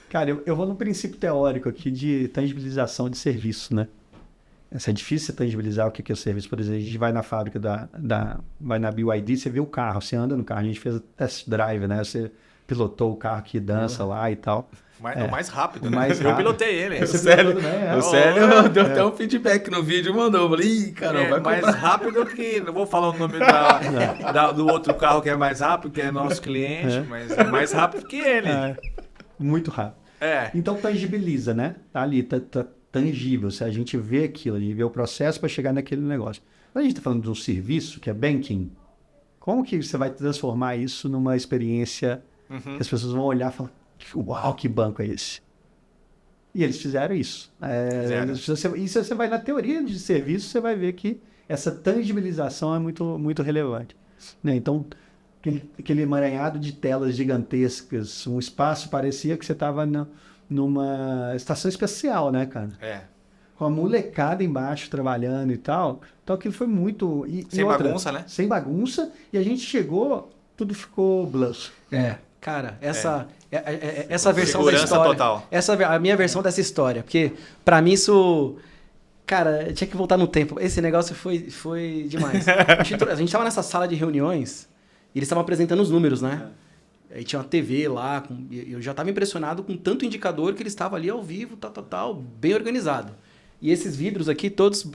Cara, eu vou no princípio teórico aqui de tangibilização de serviço, né? É difícil você tangibilizar o que é o serviço. Por exemplo, a gente vai na fábrica vai na BYD, você vê o carro, você anda no carro, a gente fez test drive, né? Você pilotou o carro que dança lá e tal. O mais rápido, o né? mais Eu rápido. pilotei ele. O Célio deu É. até um feedback no vídeo, mandou. Eu falei, ih, caramba, vai mais comprar. rápido que... Não vou falar o nome do outro carro que é mais rápido, que é nosso cliente, mas é mais rápido que ele. Muito rápido. Então, tangibiliza, né? Tá ali, tá tangível. Se a gente vê aquilo, a gente vê o processo para chegar naquele negócio. Quando a gente está falando de um serviço, que é banking, como que você vai transformar isso numa experiência que as pessoas vão olhar e falar, uau, que banco é esse? E eles fizeram isso. E se você vai na teoria de serviço, você vai ver que essa tangibilização é muito, muito relevante. Né? Então, aquele emaranhado de telas gigantescas, um espaço, parecia que você estava numa estação espacial, né, cara? Com a molecada embaixo trabalhando e tal. Então aquilo foi muito... Sem bagunça, né? Sem bagunça. E a gente chegou, tudo ficou blush. Cara, essa versão da Segurança história... total. A minha versão dessa história. Porque, pra mim, isso... Cara, eu tinha que voltar no tempo. Esse negócio foi demais. A gente tava nessa sala de reuniões e eles estavam apresentando os números, né? Aí tinha uma TV lá, eu já estava impressionado com tanto indicador que ele estava ali ao vivo, tal, bem organizado. E esses vidros aqui, todos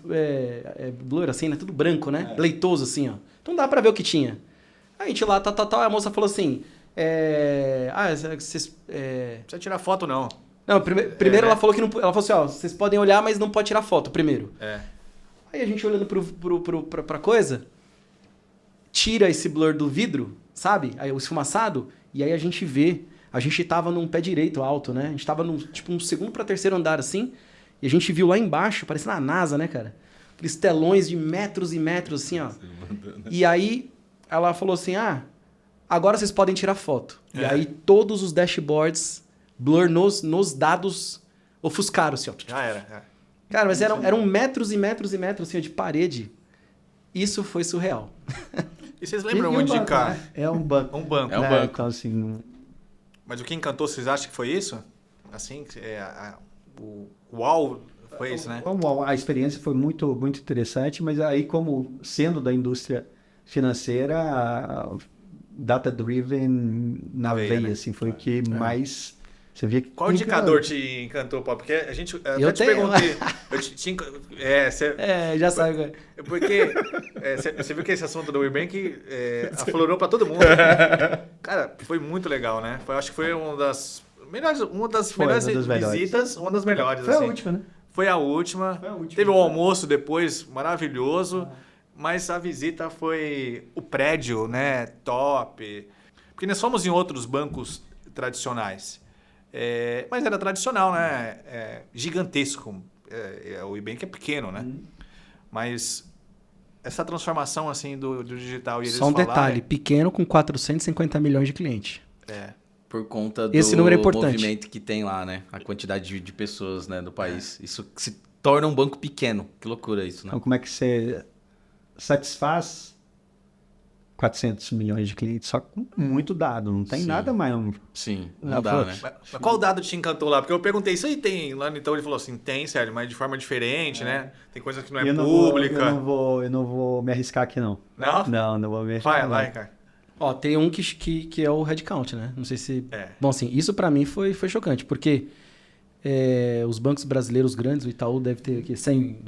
blur, assim, né? Tudo branco, né? Leitoso, assim, ó. Então dá pra ver o que tinha. Aí a gente lá, a moça falou assim... vocês... Não precisa tirar foto, não. Não, primeiro ela falou que não... Ela falou assim, ó, vocês podem olhar, mas não pode tirar foto primeiro. Aí a gente olhando pra coisa, tira esse blur do vidro, sabe? Aí o esfumaçado, e aí a gente vê, a gente tava num pé direito alto, né? A gente tava num segundo pra terceiro andar, assim, e a gente viu lá embaixo, parecendo a NASA, né, cara? Aqueles telões de metros e metros, assim, ó. E aí ela falou assim, agora vocês podem tirar foto. E aí todos os dashboards blur nos dados ofuscaram, assim, ó. Já era. Cara, mas eram metros e metros e metros, assim, ó, de parede. Isso foi surreal. E vocês lembram onde banco, ficar? né? É um banco. Um banco. É um banco. Então, assim... Mas o que encantou, vocês acham que foi isso? Assim, o UOL foi isso, né? A experiência foi muito, muito interessante, mas aí, como sendo da indústria financeira, data-driven na veia, né? assim, foi o que mais... Você via que Qual indicador te encantou, Paulo? Porque a gente... Eu até te tenho. perguntei... Já sabe. Porque Você viu que esse assunto do WeBank aflorou para todo mundo. Né? Cara, foi muito legal, né? Acho que foi uma das melhores visitas, uma das melhores. Foi assim. a última, né? Foi a última. Teve o almoço depois, maravilhoso. Mas a visita foi o prédio, né? Top. Porque nós fomos em outros bancos tradicionais. Mas era tradicional, né? Gigantesco. O WeBank é pequeno, né? Mas essa transformação assim do digital e eles Só um falarem, detalhe, pequeno com 450 milhões de clientes. Por conta do Esse número é importante. movimento que tem lá, né? A quantidade de pessoas, né, do país. Isso se torna um banco pequeno. Que loucura isso, né? Então, como é que você satisfaz 400 milhões de clientes só com muito dado? Não tem Sim. nada mais. Sim, Ah, não dá, pô. né? Mas qual dado te encantou lá? Porque eu perguntei, isso aí tem lá, então ele falou assim, tem, Sérgio, mas de forma diferente, né? Tem coisa que não é pública. Eu não vou me arriscar aqui, não. Não? Não vou me arriscar. Vai, não. cara. Ó, tem um que é o headcount, né? Não sei se... É. Bom, assim, isso pra mim foi chocante, porque os bancos brasileiros grandes, o Itaú deve ter aqui 100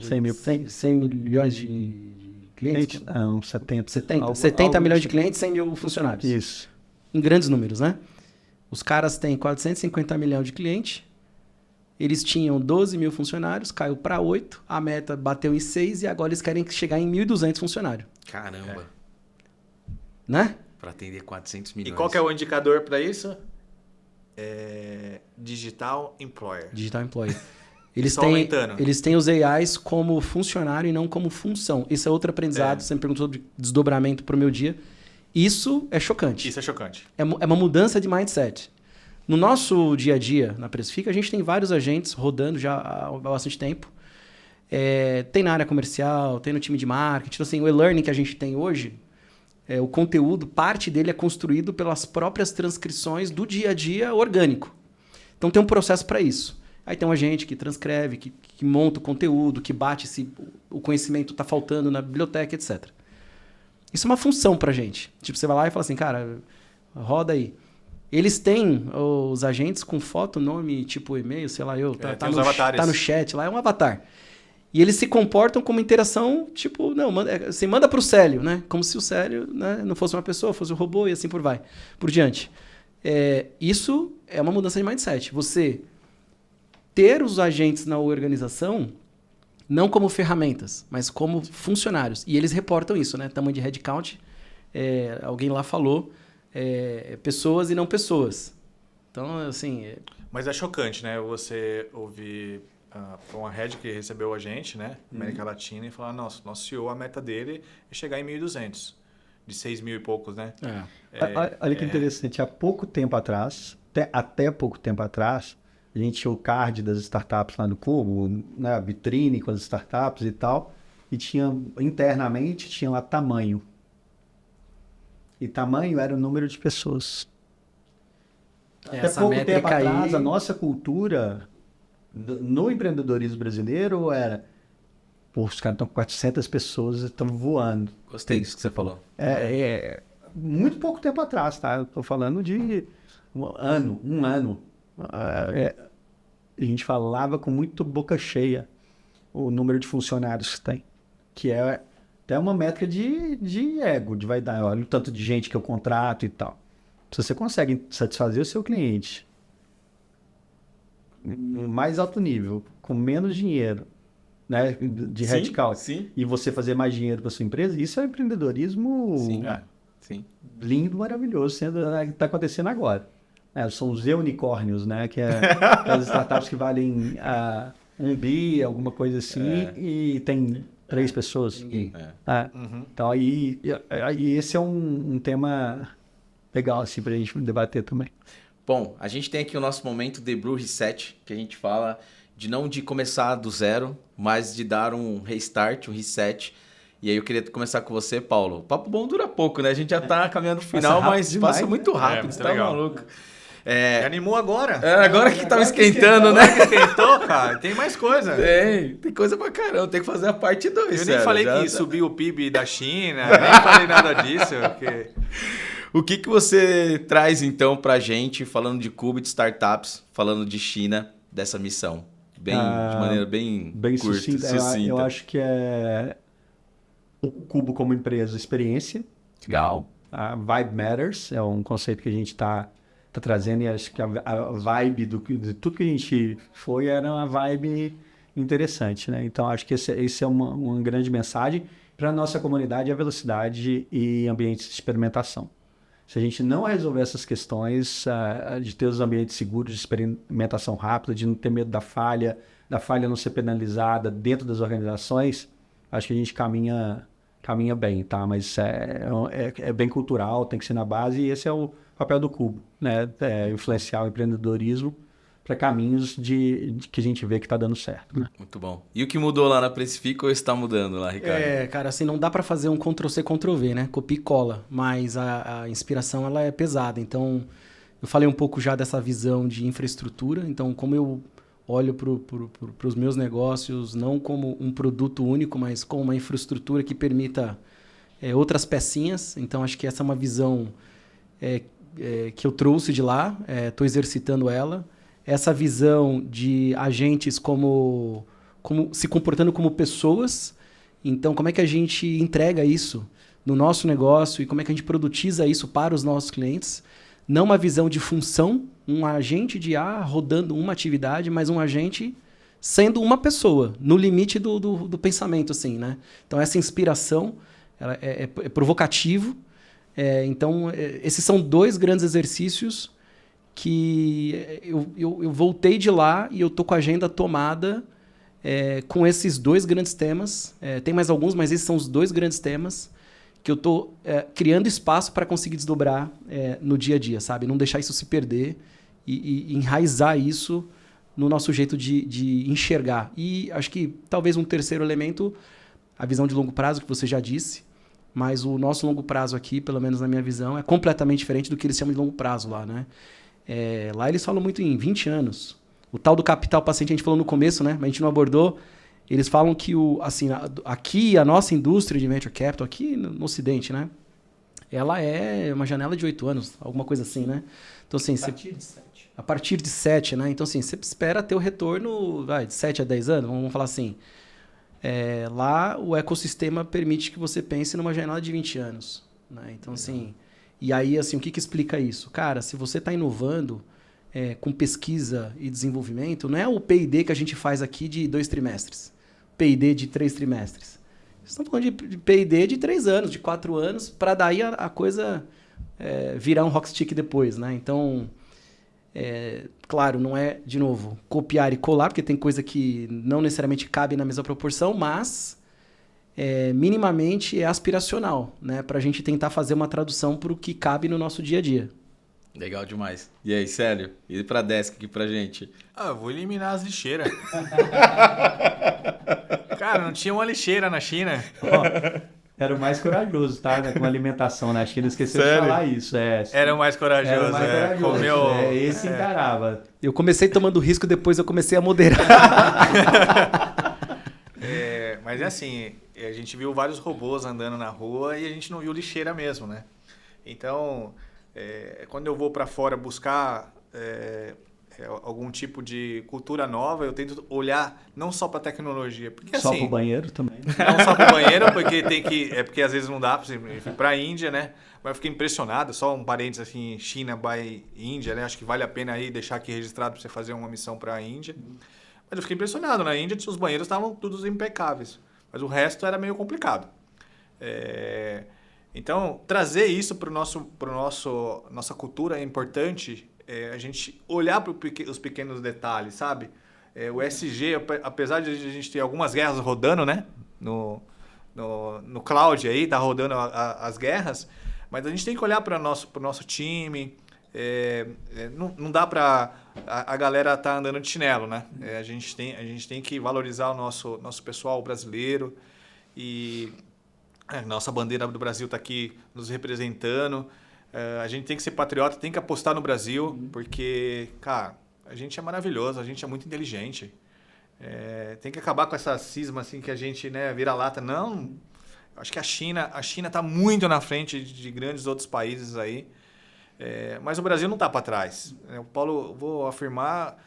milhões de clientes. Uns 70. 70 milhões de clientes, 100 mil funcionários. Isso. Em grandes números, né? Os caras têm 450 milhões de clientes, eles tinham 12 mil funcionários, caiu para 8, a meta bateu em 6 e agora eles querem chegar em 1.200 funcionários. Caramba. Né? Pra atender 400 E milhões. qual que é o indicador para isso? Digital Employer. Digital Employee. Eles Só têm, aumentando. eles têm os AIs como funcionário e não como função. Isso é outro aprendizado. Você me perguntou sobre desdobramento para o meu dia. Isso é chocante. Isso é chocante. É uma mudança de mindset. No nosso dia a dia, na Precifica, a gente tem vários agentes rodando já há bastante tempo. Tem na área comercial, tem no time de marketing. Então, assim, o e-learning que a gente tem hoje, o conteúdo, parte dele é construído pelas próprias transcrições do dia a dia orgânico. Então, tem um processo para isso. Aí tem um agente que transcreve, que monta o conteúdo, que bate se o conhecimento está faltando na biblioteca, etc. Isso é uma função para a gente. Tipo, você vai lá e fala assim, cara, roda aí. Eles têm os agentes com foto, nome, tipo e-mail, sei lá, tem os avatares. Tá no chat lá, é um avatar. E eles se comportam como interação, tipo, não, você manda para o Célio, né? Como se o Célio, né, não fosse uma pessoa, fosse um robô e assim por diante. Isso é uma mudança de mindset. Você ter os agentes na organização não como ferramentas, mas como funcionários. E eles reportam isso, né? Tamanho de headcount. Alguém lá falou, pessoas e não pessoas. Então, assim... Mas é chocante, né? Você ouvir uma head que recebeu a gente, né? América Latina, e falar, nosso CEO, a meta dele é chegar em 1.200. De 6 mil e poucos, né? Olha que interessante. Há pouco tempo atrás, até pouco tempo atrás, a gente tinha o card das startups lá no Cubo, né, a vitrine com as startups e tal, e internamente tinha lá tamanho. E tamanho era o número de pessoas. Até pouco tempo atrás, a nossa cultura no empreendedorismo brasileiro era, os caras estão com 400 pessoas e estão voando. Gostei disso que você falou. Muito pouco tempo atrás, tá? Eu tô falando de um ano. A gente falava com muito boca cheia o número de funcionários que tem, que é até uma métrica de ego, de vaidade. Olha o tanto de gente que eu contrato e tal. Se você consegue satisfazer o seu cliente no mais alto nível, com menos dinheiro, né, de headcount, e você fazer mais dinheiro para sua empresa, isso é empreendedorismo Sim. lindo, maravilhoso, está acontecendo agora. São os unicórnios, né? Que as startups que valem 1 bi, alguma coisa assim, e tem 3 pessoas. Então, aí esse é um tema legal assim, para a gente debater também. Bom, a gente tem aqui o nosso momento The Blue Reset, que a gente fala não de começar do zero, mas de dar um restart, um reset. E aí eu queria começar com você, Paulo. O papo bom dura pouco, né? A gente já tá caminhando pro final, mas passa muito rápido, você tá maluco. Animou agora. Agora que tava esquentando, né? Agora que esquentou, cara. Tem mais coisa. Tem coisa pra caramba. Tem que fazer a parte 2. Eu nem falei que subiu o PIB da China, nem falei nada disso. Porque... O que você traz, então, pra gente, falando de Cubo, de startups, falando de China, dessa missão? De maneira bem curta, sucinta. Eu acho que o Cubo como empresa, experiência. Legal. A Vibe Matters é um conceito que a gente está trazendo e acho que a vibe de tudo que a gente foi era uma vibe interessante, né? Então, acho que esse é uma grande mensagem para a nossa comunidade, a velocidade e ambientes de experimentação. Se a gente não resolver essas questões, de ter os ambientes seguros de experimentação rápida, de não ter medo da falha não ser penalizada dentro das organizações, acho que a gente caminha bem, tá? Mas é bem cultural, tem que ser na base, e esse é o papel do Cubo, né? Influenciar o empreendedorismo para caminhos de que a gente vê que está dando certo, né? Muito bom. E o que mudou lá na Precifica ou está mudando lá, Ricardo? Cara, assim, não dá para fazer um Ctrl-C, Ctrl-V, né? Copia e cola, mas a inspiração, ela é pesada. Então, eu falei um pouco já dessa visão de infraestrutura. Então, como eu olho para os meus negócios, não como um produto único, mas como uma infraestrutura que permita outras pecinhas. Então, acho que essa é uma visão que eu trouxe de lá, estou exercitando ela. Essa visão de agentes como se comportando como pessoas. Então, como é que a gente entrega isso no nosso negócio e como é que a gente produtiza isso para os nossos clientes? Não uma visão de função, um agente de rodando uma atividade, mas um agente sendo uma pessoa, no limite do pensamento, assim, né? Então, essa inspiração ela é provocativo. Então, esses são 2 grandes exercícios que eu voltei de lá e eu tô com a agenda tomada com esses 2 grandes temas. Tem mais alguns, mas esses são os 2 grandes temas que eu tô criando espaço para conseguir desdobrar no dia a dia, sabe? Não deixar isso se perder e enraizar isso no nosso jeito de enxergar. E acho que talvez um terceiro elemento, a visão de longo prazo, que você já disse, mas o nosso longo prazo aqui, pelo menos na minha visão, é completamente diferente do que eles chamam de longo prazo lá, né? Lá eles falam muito em 20 anos. O tal do capital paciente, a gente falou no começo, né? Mas a gente não abordou. Eles falam que aqui a nossa indústria de venture capital, aqui no Ocidente, né? Ela é uma janela de 8 anos, alguma coisa assim, né? Então, assim, a partir de 7, né? Então, assim, você espera ter o retorno de 7 a 10 anos, vamos falar assim. Lá o ecossistema permite que você pense numa janela de 20 anos, né? Então, assim... E aí, assim, o que explica isso? Cara, se você está inovando com pesquisa e desenvolvimento, não é o P&D que a gente faz aqui de 2 trimestres. P&D de 3 trimestres. Estamos falando de P&D de 3 anos, de 4 anos, para daí a coisa virar um rockstick depois, né? Então, claro, não é, de novo, copiar e colar, porque tem coisa que não necessariamente cabe na mesma proporção, mas... minimamente é aspiracional, né? Para a gente tentar fazer uma tradução para o que cabe no nosso dia a dia. Legal demais. E aí, Célio? E pra Desk aqui pra gente? Eu vou eliminar as lixeiras. Cara, não tinha uma lixeira na China. Era o mais corajoso, tá? Com a alimentação, né? A China esqueceu de falar isso. Era o mais corajoso. Era o mais corajoso. Comeu... Esse encarava. Eu comecei tomando risco, depois eu comecei a moderar. Mas é assim, a gente viu vários robôs andando na rua e a gente não viu lixeira mesmo, né? Então, quando eu vou para fora buscar algum tipo de cultura nova, eu tento olhar não só para tecnologia, porque só assim, para o banheiro também. Não só para o banheiro, porque porque às vezes não dá para a Índia, né? Mas eu fiquei impressionado, só um parênteses assim, China by Índia, né? Acho que vale a pena aí deixar aqui registrado para você fazer uma missão para a Índia. Mas eu fiquei impressionado, na Índia os banheiros estavam todos impecáveis, mas o resto era meio complicado. Então, trazer isso para nossa cultura é importante, a gente olhar para os pequenos detalhes, sabe? O ESG, apesar de a gente ter algumas guerras rodando, né? No cloud aí, tá rodando as guerras, mas a gente tem que olhar para o nosso time. Não dá para a galera tá andando de chinelo, né? A gente tem que valorizar o nosso pessoal brasileiro e nossa bandeira do Brasil está aqui nos representando. A gente tem que ser patriota, tem que apostar no Brasil, porque, cara, a gente é maravilhoso, a gente é muito inteligente. Tem que acabar com essa cisma assim que a gente, né, vira lata. Não, eu acho que a China está muito na frente de grandes outros países aí. Mas o Brasil não está para trás. O Paulo, vou afirmar,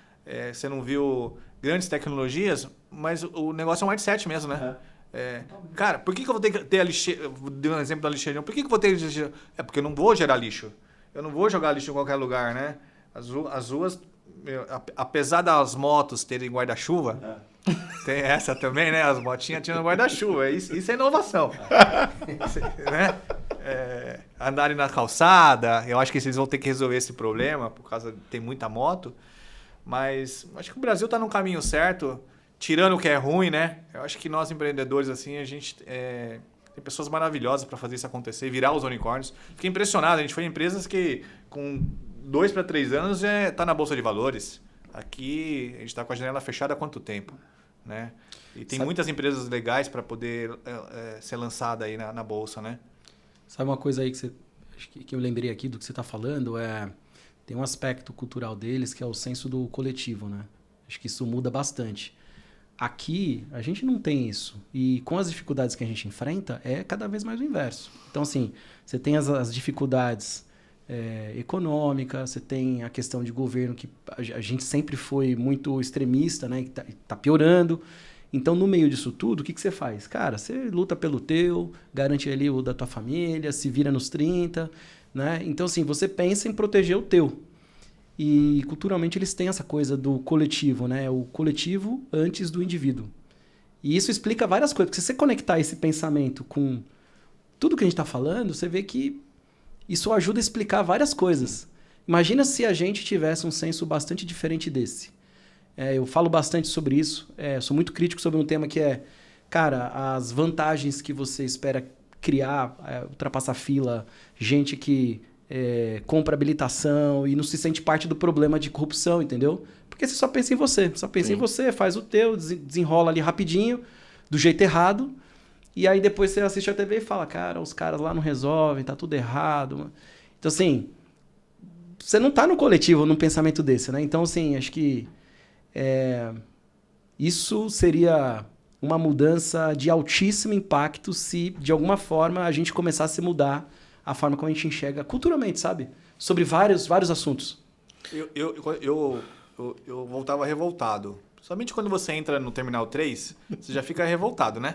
você não viu grandes tecnologias, mas o negócio é um mindset mesmo, né? Cara, por que eu vou ter que ter a lixeira? Dei um exemplo da lixeira. Por que eu vou ter lixeira? É porque eu não vou gerar lixo. Eu não vou jogar lixo em qualquer lugar, né? As ruas, apesar das motos terem guarda-chuva, tem essa também, né? As motinhas tinham guarda-chuva. Isso é inovação. Né? Andarem na calçada, eu acho que eles vão ter que resolver esse problema, por causa de tem muita moto. Mas acho que o Brasil está no caminho certo, tirando o que é ruim, né? Eu acho que nós tá assim, a gente tem pessoas maravilhosas para fazer isso acontecer, virar os unicórnios. Fiquei impressionado, a gente foi em empresas que com 2 para 3 anos tá na Bolsa de Valores. Aqui a gente está com a janela fechada há quanto tempo, né? E tem muitas empresas legais para poder ser lançada aí na Bolsa, né? Sabe uma coisa aí que eu lembrei aqui do que você está falando? Tem um aspecto cultural deles que é o senso do coletivo, né? Acho que isso muda bastante. Aqui, a gente não tem isso. E com as dificuldades que a gente enfrenta, é cada vez mais o inverso. Então, assim, você tem as dificuldades econômicas, você tem a questão de governo, que a gente sempre foi muito extremista, né? Que tá piorando. Então, no meio disso tudo, o que você faz? Cara, você luta pelo teu, garante ali o da tua família, se vira nos 30, né? Então, assim, você pensa em proteger o teu. E culturalmente eles têm essa coisa do coletivo, né? O coletivo antes do indivíduo. E isso explica várias coisas. Porque se você conectar esse pensamento com tudo que a gente está falando, você vê que isso ajuda a explicar várias coisas. Imagina se a gente tivesse um senso bastante diferente desse. Eu falo bastante sobre isso. Sou muito crítico sobre um tema que cara, as vantagens que você espera criar, ultrapassar fila, gente que compra habilitação e não se sente parte do problema de corrupção, entendeu? Porque você só pensa em você. Só pensa em você, faz o teu, desenrola ali rapidinho, do jeito errado. E aí depois você assiste a TV e fala, cara, os caras lá não resolvem, tá tudo errado. Então, assim, você não tá no coletivo num pensamento desse, né? Então, assim, acho que isso seria uma mudança de altíssimo impacto se, de alguma forma, a gente começasse a mudar a forma como a gente enxerga culturalmente, sabe? Sobre vários assuntos. Eu voltava revoltado. Somente quando você entra no Terminal 3, você já fica revoltado, né?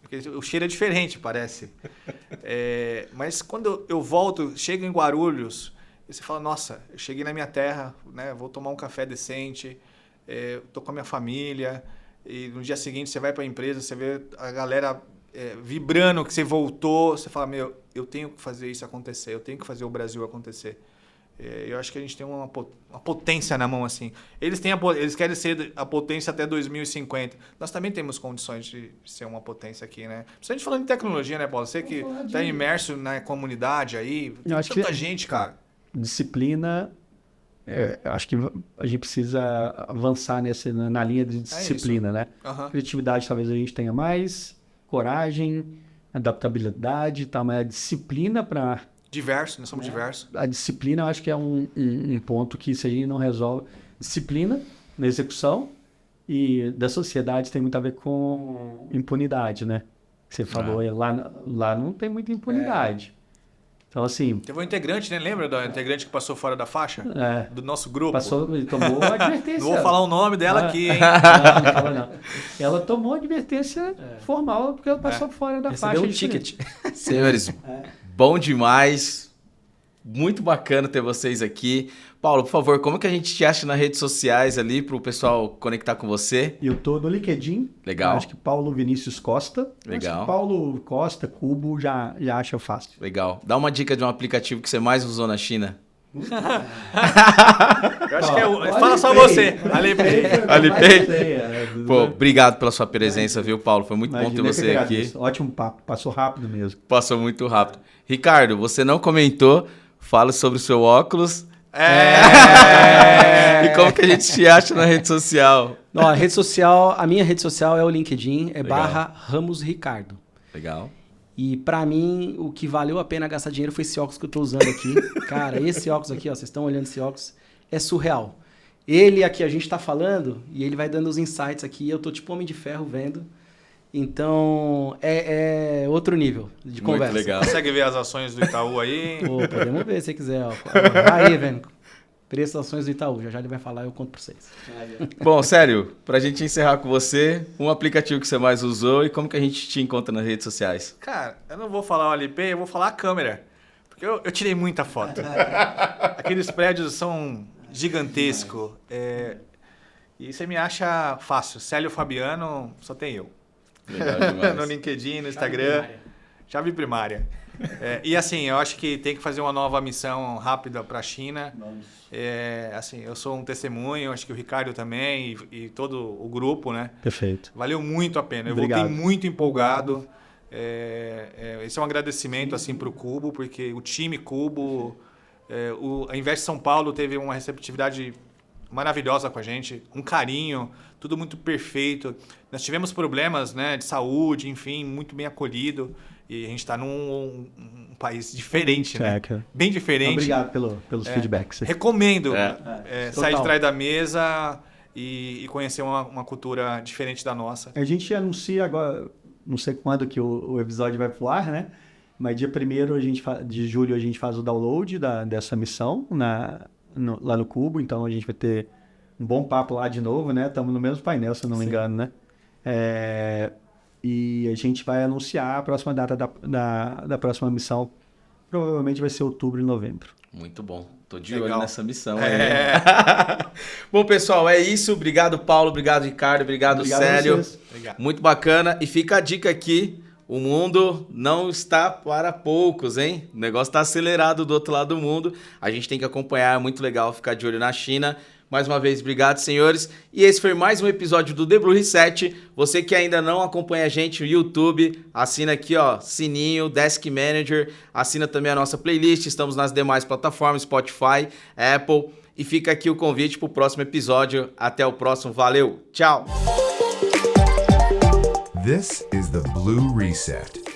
Porque o cheiro é diferente, parece. Mas quando eu volto, chego em Guarulhos, e você fala, nossa, eu cheguei na minha terra, né? Vou tomar um café decente, tô com a minha família, e no dia seguinte você vai para a empresa, você vê a galera vibrando que você voltou, você fala, eu tenho que fazer isso acontecer, eu tenho que fazer o Brasil acontecer. Eu acho que a gente tem uma potência na mão, assim. Eles querem ser a potência até 2050. Nós também temos condições de ser uma potência aqui, né? Principalmente falando de tecnologia, né, Paulo? Você que está imerso na comunidade aí, tem tanta gente, cara. Disciplina, acho que a gente precisa avançar na linha de disciplina, né? Uhum. Criatividade talvez a gente tenha mais, coragem, adaptabilidade, tá? Mas a disciplina para... Diverso, nós somos diversos. A disciplina eu acho que é um ponto que se a gente não resolve... Disciplina na execução e da sociedade tem muito a ver com impunidade, né? Você falou, lá não tem muita impunidade. Então, assim... Teve um integrante, né? Lembra do integrante que passou fora da faixa? Do nosso grupo? Passou e tomou a advertência. Não vou falar o nome dela aqui, hein? Não. Ela tomou a advertência formal porque ela passou fora da faixa. Recebeu um ticket. Senhores, bom demais. Muito bacana ter vocês aqui. Paulo, por favor, como que a gente te acha nas redes sociais ali para o pessoal conectar com você? Eu tô no LinkedIn. Legal. Acho que Paulo Vinícius Costa. Legal. Acho que Paulo Costa, Cubo, já acha fácil. Legal. Dá uma dica de um aplicativo que você mais usou na China. Eu acho que fala só você. Alipay. Pô, obrigado pela sua presença, viu, Paulo? Foi muito bom ter você aqui. Ótimo papo. Passou rápido mesmo. Passou muito rápido. Ricardo, você não comentou. Fala sobre o seu óculos. E como que a gente te acha na rede social? Não, a minha rede social é o LinkedIn, /RamosRicardo. Legal. E pra mim, o que valeu a pena gastar dinheiro foi esse óculos que eu tô usando aqui. Cara, esse óculos aqui, ó, vocês estão olhando esse óculos, é surreal. Ele aqui, a gente tá falando, e ele vai dando os insights aqui, eu tô tipo Homem de Ferro vendo. Então, é outro nível de conversa. Muito legal. Consegue ver as ações do Itaú aí? Pô, podemos ver se quiser. Ó. Aí, velho. Preço das ações do Itaú. Já ele vai falar, eu conto para vocês. Bom, sério, pra gente encerrar com você, um aplicativo que você mais usou e como que a gente te encontra nas redes sociais? Cara, eu não vou falar o Alipay, eu vou falar a câmera. Porque eu tirei muita foto. Aqueles prédios são gigantescos. E você me acha fácil. Célio Fabiano, só tem eu. Legal No demais. LinkedIn, no Instagram. Chave primária. E assim, eu acho que tem que fazer uma nova missão rápida para a China. Assim, eu sou um testemunho, acho que o Ricardo também e todo o grupo, né? Perfeito. Valeu muito a pena. Eu Obrigado. voltei muito empolgado. Esse é um agradecimento assim para o Cubo, porque o time Cubo, a Invest São Paulo teve uma receptividade maravilhosa com a gente, um carinho, tudo muito perfeito. Nós tivemos problemas, né, de saúde, enfim, muito bem acolhido. E a gente está num país diferente, né? Cara. Bem diferente. Obrigado pelos feedbacks. Recomendo sair de Total. trás da mesa e conhecer uma cultura diferente da nossa. A gente anuncia agora, não sei quando que o episódio vai pro ar, né? Mas dia 1º de julho a gente faz o download dessa missão lá no Cubo, então a gente vai ter um bom papo lá de novo, né? Estamos no mesmo painel, se eu não me engano, né? E a gente vai anunciar a próxima data da próxima missão. Provavelmente vai ser outubro e novembro. Muito bom. Tô de Legal. olho nessa missão aí. Bom, pessoal, é isso. Obrigado, Paulo. Obrigado, Ricardo. Obrigado, A Célio. vocês. Obrigado. Muito bacana. E fica a dica aqui. O mundo não está para poucos, hein? O negócio está acelerado do outro lado do mundo. A gente tem que acompanhar. É muito legal ficar de olho na China. Mais uma vez, obrigado, senhores. E esse foi mais um episódio do The Blue Reset. Você que ainda não acompanha a gente no YouTube, assina aqui, ó, sininho, Desk Manager. Assina também a nossa playlist. Estamos nas demais plataformas, Spotify, Apple. E fica aqui o convite para o próximo episódio. Até o próximo. Valeu. Tchau. This is the Blue Reset.